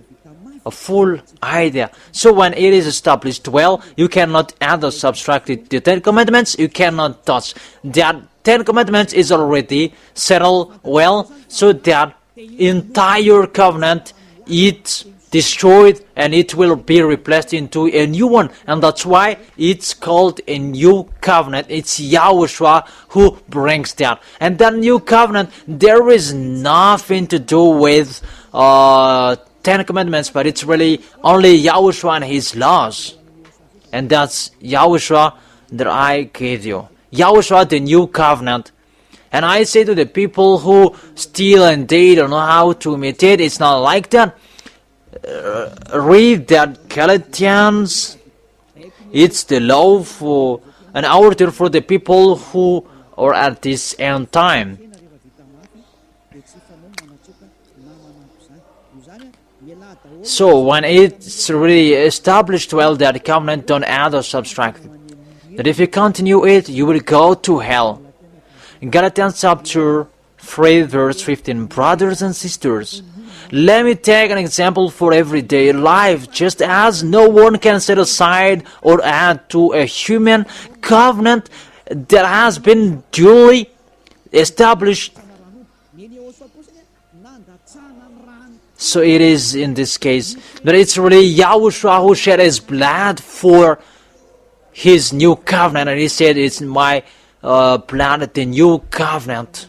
a full idea. So when it is established well, you cannot add or subtract it. The 10 Commandments you cannot touch. That 10 Commandments is already settled well, so that entire covenant it's destroyed and it will be replaced into a new one, and that's why it's called a new covenant. It's YAHOSHUAH who brings that, and that new covenant there is nothing to do with 10 Commandments, but it's really only YAHOSHUAH and His laws, and that's YAHOSHUAH that I gave you. YAHOSHUAH, the new covenant. And I say to the people who steal and they don't know how to imitate, it's not like that. Read that Galatians. It's the law for an order for the people who are at this end time. So when it's really established well that covenant, don't add or subtract it. That if you continue it, you will go to hell. In Galatians chapter 3 verse 15, brothers and sisters, let me take an example for everyday life. Just as no one can set aside or add to a human covenant that has been duly established, so it is in this case that it's really YAHOSHUAH who shed His blood for His new covenant, and He said it's my blood, the new covenant.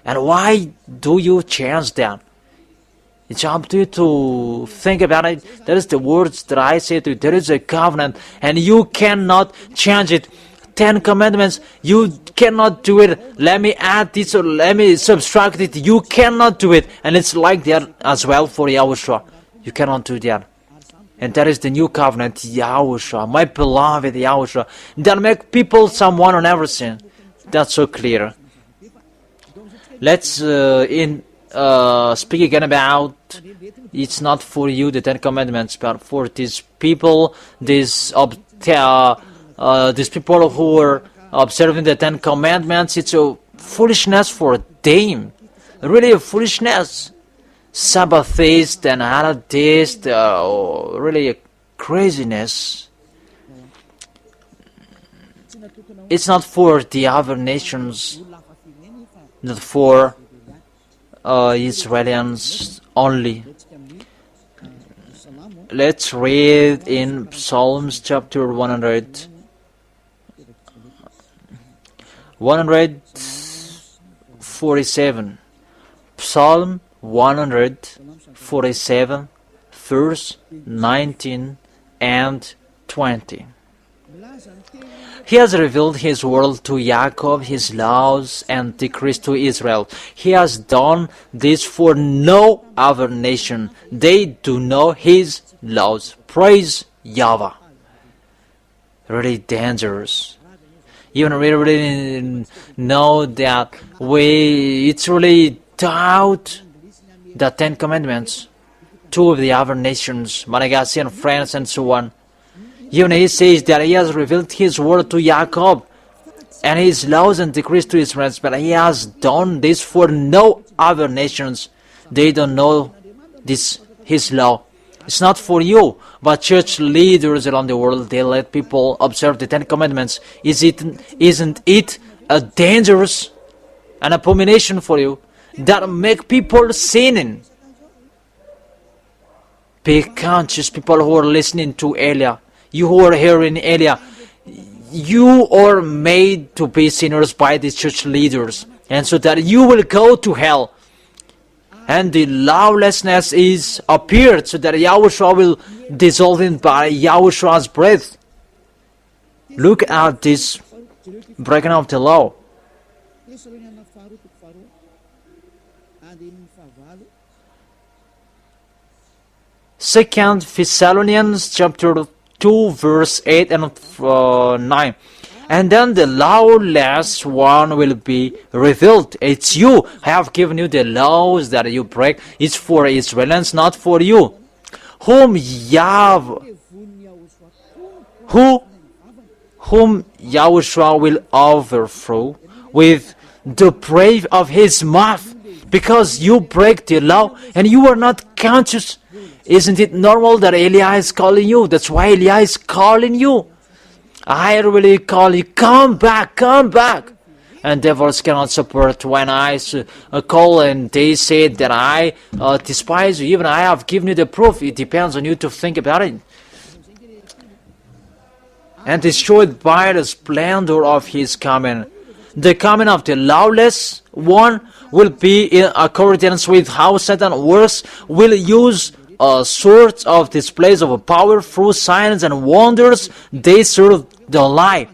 And why do you change that? It's up to you to think about it. That is the words that I say to you. There is a covenant and you cannot change it. 10 Commandments, you cannot do it. Let me add this or let me subtract it. You cannot do it. And it's like that as well for YAHOSHUAH. You cannot do that. And that is the new covenant, YAHOSHUAH, my beloved YAHOSHUAH, that make people someone on everything. That's so clear. Let's speak again about, it's not for you, the 10 Commandments, but for these people, these people who are observing the 10 Commandments. It's a foolishness for them, really a foolishness. Sabbathist and Adventist, really a craziness. It's not for the other nations, not for Israelians only. Let's read in Psalms chapter 147. Psalm 147, verse 19 and 20. He has revealed His word to Jacob, His laws and decrees to Israel. He has done this for no other nation. They do know His laws. Praise YAHVAH. Really dangerous. Even we really know that it's really doubt the 10 Commandments. Two of the other nations, Madagascar and France and so on. Even He says that He has revealed His word to Jacob and His laws and decrees to Israel, but He has done this for no other nations. They don't know this His law. It's not for you, but church leaders around the world, they let people observe the 10 Commandments. Isn't it a dangerous, an abomination for you that make people sinning? Be conscious, people who are listening to Elia. You who are hearing Elia, you are made to be sinners by the church leaders, and so that you will go to hell. And the lawlessness is appeared, so that Yahushua will dissolve it by Yahushua's breath. Look at this breaking of the law. Second Thessalonians chapter 2 verse 8 and 9. And then the lawless one will be revealed. It's you. I have given you the laws that you break. It's for Israelites, not for you. Whom Yahushua will overthrow with the breath of his mouth, because you break the law and you are not conscious. Isn't it normal that Eli is calling you? That's why Eli is calling you. I really call you, come back, come back. And devils cannot support when I call and they say that I despise you. Even I have given you the proof. It depends on you to think about it. And destroyed by the splendor of his coming. The coming of the lawless one will be in accordance with how Satan works, will use sorts of displays of power through signs and wonders. They serve the lie.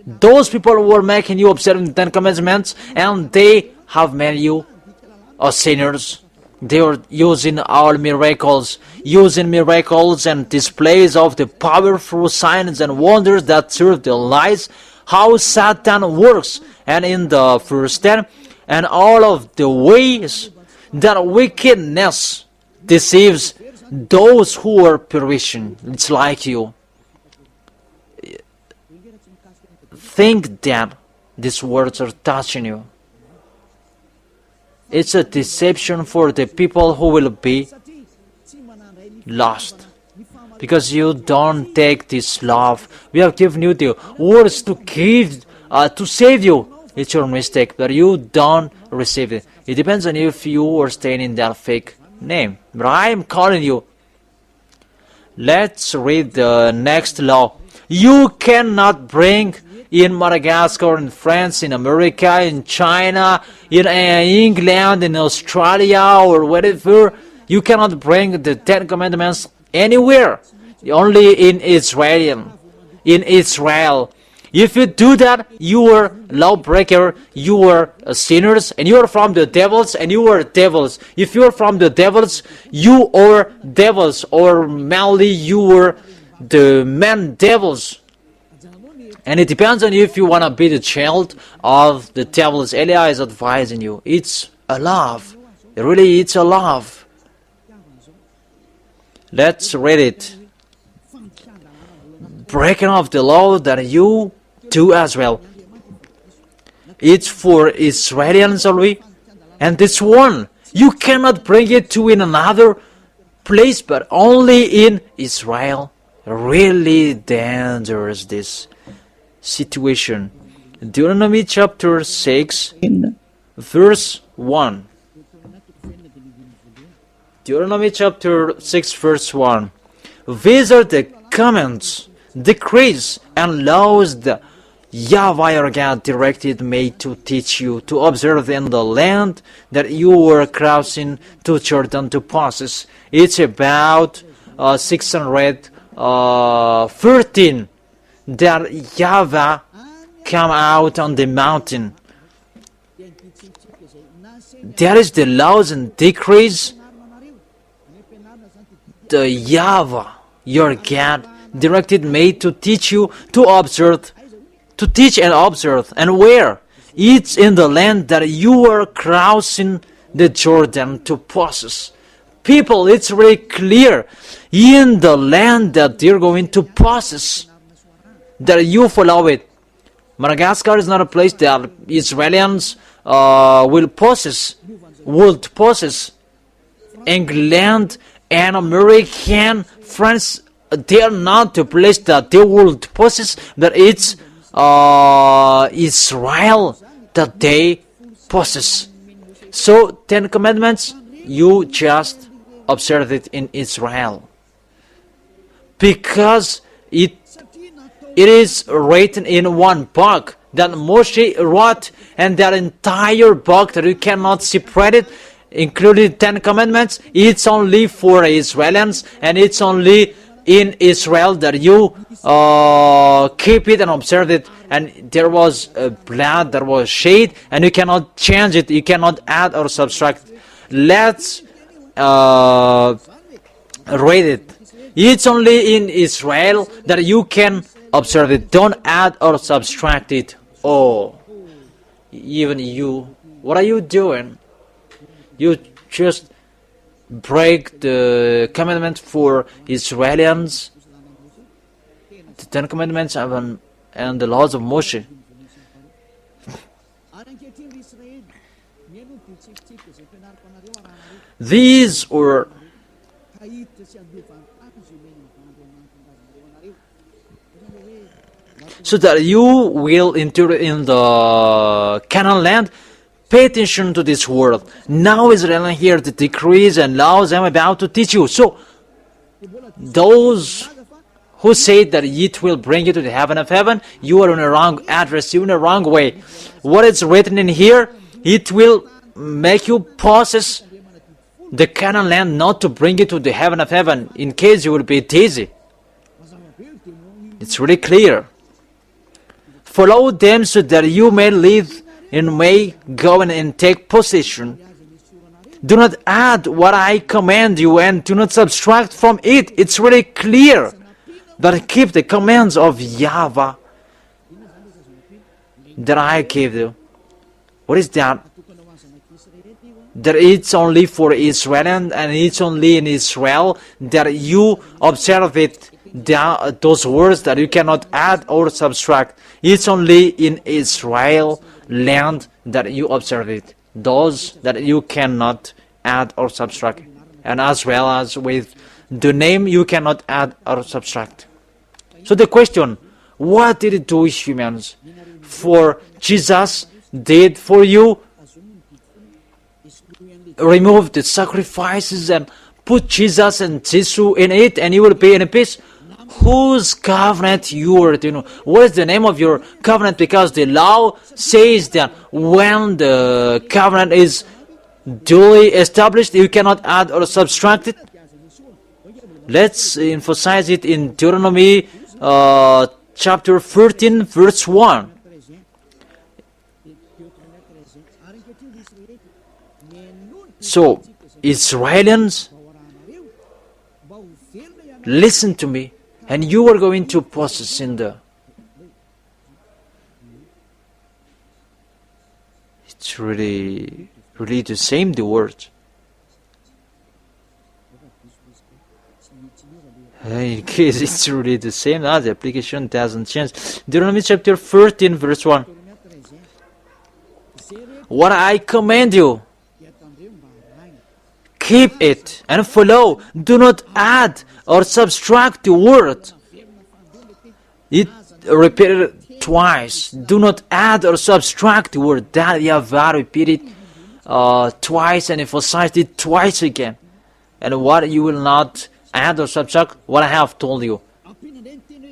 Those people who are making you observe the Ten Commandments, and they have made you sinners. They are using all miracles, and displays of the power through signs and wonders that serve the lies, how Satan works. And in the verse 10, and all of the ways that wickedness deceives those who are perishing. It's like you. Think that these words are touching you. It's a deception for the people who will be lost, because you don't take this love. We have given you the words to give, to save you. It's your mistake, but you don't receive it. It depends on you if you are staying in that fake name. But I am calling you. Let's read the next law. You cannot bring in Madagascar, in France, in America, in China, in England, in Australia, or wherever. You cannot bring the Ten Commandments anywhere. Only in Israel. In Israel. If you do that, you are lawbreaker, you are sinners, and you are from the devils, and you are devils. If you are from the devils, you are devils, or mainly you are the men devils. And it depends on you if you want to be the child of the devils. Elia is advising you. It's a love. Really, it's a love. Let's read it. Breaking off the law that you do as well. It's for Israelians only. And this one, you cannot bring it to in another place, but only in Israel. Really dangerous, this situation. Deuteronomy chapter 6, verse 1. Deuteronomy chapter 6, verse 1. These are the commands, decrees, and laws that YAHVAH your God directed me to teach you to observe in the land that you were crossing to Jordan to possess. It's about 613 that YAHVAH come out on the mountain. That is the laws and decrees the YAHVAH your God directed me to teach you to observe, to teach and observe. And where? It's in the land that you are crossing the Jordan to possess. People, it's really clear. In the land that you're going to possess, that you follow it. Madagascar is not a place that Israelis would possess. England and American, France, they are not the place that they would possess, but it's Israel that they possess. So, Ten Commandments, you just observe it in Israel. Because it is written in one book that Moshe wrote, and that entire book that you cannot separate it, including 10 Commandments, it's only for Israelians, and it's only in Israel that you keep it and observe it. And there was blood that was shed, and you cannot change it, you cannot add or subtract. Let's read it. It's only in Israel that you can observe it. Don't add or subtract it. Oh, even you, what are you doing? You just break the commandment for Israelians, the 10 Commandments and the laws of Moshe. These were so that you will enter in the Canaan land. Pay attention to this word. Now Israel, hear the decrees and laws I'm about to teach you. So, those who say that it will bring you to the heaven of heaven, you are in a wrong address, you're in a wrong way. What is written in here, it will make you possess the Canaan land, not to bring you to the heaven of heaven, in case you will be dizzy. It's really clear. Follow them so that you may live and may go and take possession. Do not add what I command you, and do not subtract from it. It's really clear. But keep the commands of YAHVAH that I gave you. What is that? That it's only for Israel, and it's only in Israel that you observe it. Those words that you cannot add or subtract. It's only in Israel land that you observe it. Those that you cannot add or subtract. And as well as with the name, you cannot add or subtract. So the question, what did the humans for Jesus did for you? Remove the sacrifices and put Jesus and Jesus in it, and you will be in peace. Whose covenant you are doing? What is the name of your covenant? Because the law says that when the covenant is duly established, you cannot add or subtract it. Let's emphasize it in Deuteronomy chapter 13, verse 1. So, Israelians, listen to me, and you are going to possess in the... It's really the same, the word. In case it's really the same, the application doesn't change. Deuteronomy chapter 13, verse 1. What I command you, keep it and follow. Do not add or subtract the word. It repeated twice. Do not add or subtract the word. That YAHVAH repeated twice and emphasized it twice again. And what you will not add or subtract, what I have told you.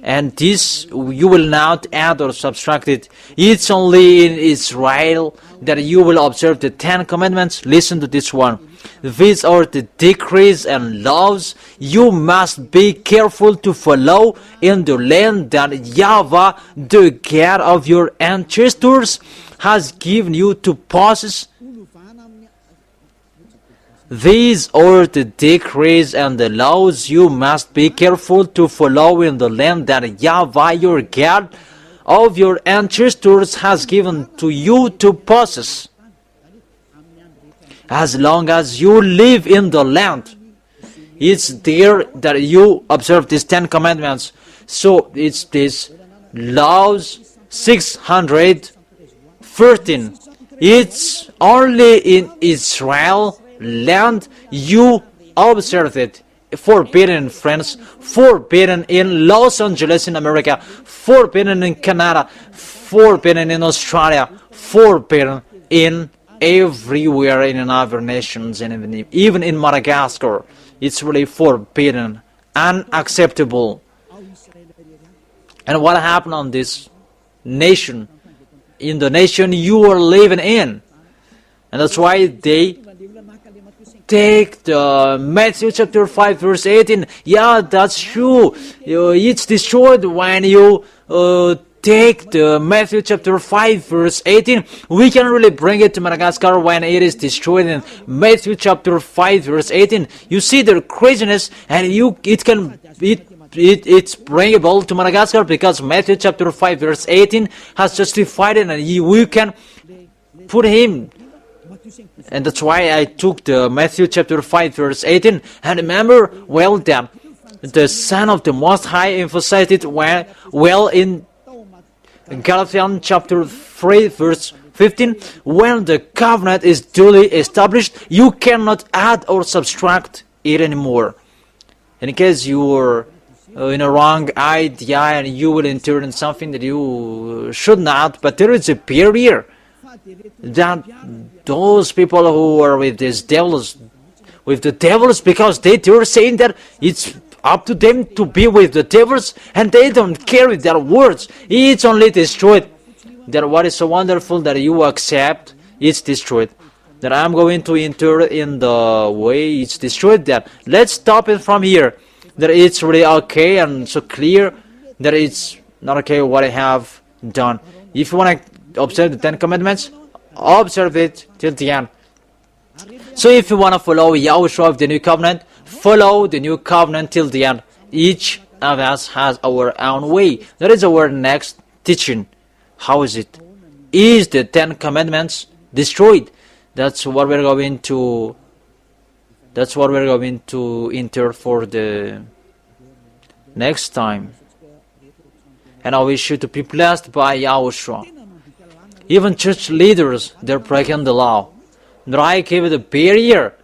And this you will not add or subtract it. It's only in Israel that you will observe the 10 Commandments. Listen to this one. These are the decrees and laws you must be careful to follow in the land that YAHVAH, the God of your ancestors, has given you to possess. These are the decrees and the laws you must be careful to follow in the land that YAHVAH, your God of your ancestors, has given to you to possess. As long as you live in the land, it's there that you observe these 10 Commandments. So it's this laws 613. It's only in Israel land you observe it. Forbidden in France, forbidden in Los Angeles in America, forbidden in Canada, forbidden in Australia, forbidden in everywhere in other nations, and even in Madagascar. it's really forbidden, unacceptable. And what happened on this nation, in the nation you are living in? And that's why they take the Matthew chapter 5 verse 18. Yeah, that's true. It's destroyed when you take the Matthew chapter 5 verse 18. We can really bring it to Madagascar when it is destroyed in Matthew chapter 5 verse 18. You see the craziness, and it's bringable to Madagascar because Matthew chapter 5 verse 18 has justified it, and we can put him. And that's why I took the Matthew chapter 5 verse 18. And remember well that the Son of the Most High emphasized it well in Galatians chapter 3 verse 15. When the covenant is duly established, you cannot add or subtract it anymore. In case you are in a wrong idea and you will enter in something that you should not, but there is a barrier that those people who are with the devils, because they're saying that it's up to them to be with the devils, and they don't carry their words. It's only destroyed. That what is so wonderful that you accept, it's destroyed. That I'm going to enter in the way it's destroyed. That let's stop it from here. That it's really okay and so clear that it's not okay what I have done. If you want to observe the 10 Commandments, observe it till the end. So if you want to follow Yahushua of the New Covenant, follow the New Covenant till the end. Each of us has our own way. That is our next teaching. How is it? Is the 10 Commandments destroyed? That's what we're going to enter for the next time. And I wish you to be blessed by Yahushua. Even church leaders, they're breaking the law. I gave the barrier.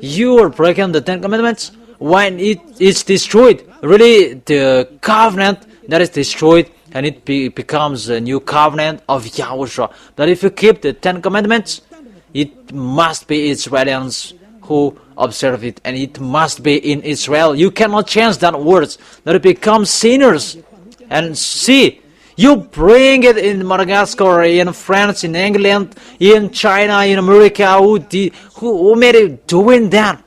You are breaking the 10 Commandments when it's destroyed. Really, the covenant that is destroyed, and it becomes a new covenant of Yahushua. That if you keep the 10 Commandments, it must be Israelians who observe it, and it must be in Israel. You cannot change that words. That it becomes sinners. And see, you bring it in Madagascar, in France, in England, in China, in America. Who made it doing that?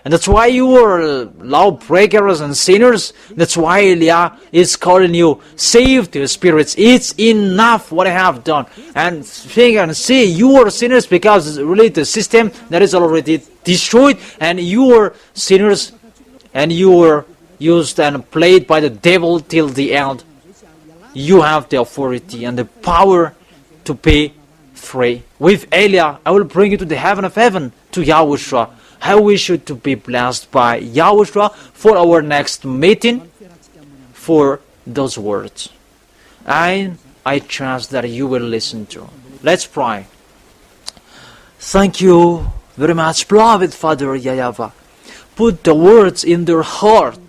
And that's why you are lawbreakers and sinners. That's why Elia is calling you, save the spirits. It's enough what I have done. And think and see, you are sinners because it's really the system that is already destroyed. And you are sinners, and you are used and played by the devil till the end. You have the authority and the power to be free. With Elia, I will bring you to the heaven of heaven, to Yahushua. I wish you to be blessed by Yahushua for our next meeting, for those words. I trust that you will listen to. Let's pray. Thank you very much, beloved Father YAHVAH. Put the words in their heart.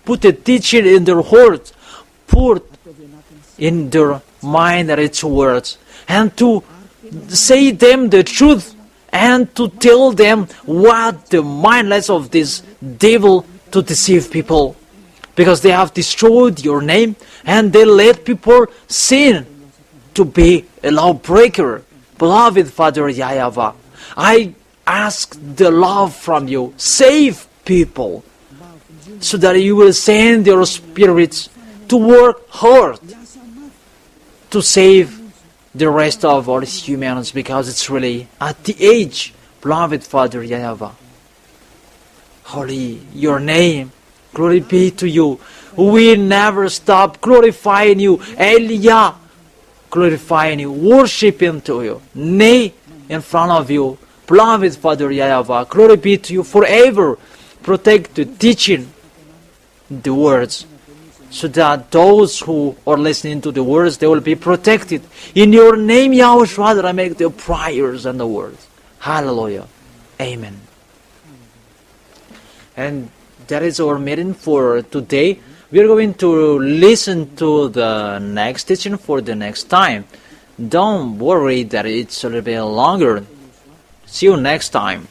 Put the teaching in their heart. Put in their mind that it's words. And to say them the truth. And to tell them what the mindless of this devil to deceive people. Because they have destroyed your name and they let people sin to be a lawbreaker. Beloved Father YAHVAH, I ask the love from you. Save people so that you will send your spirits to work hard to save the rest of all humans, because it's really at the age, beloved Father YAHVAH. Holy your name, glory be to you. We never stop glorifying you, Elia, glorifying you, worshiping to you, nay, in front of you, beloved Father YAHVAH. Glory be to you forever. Protect the teaching, the words, so that those who are listening to the words, they will be protected. In your name, Yahushua, that I make the prayers and the words. Hallelujah. Amen. And that is our meeting for today. We are going to listen to the next teaching for the next time. Don't worry that it's a little bit longer. See you next time.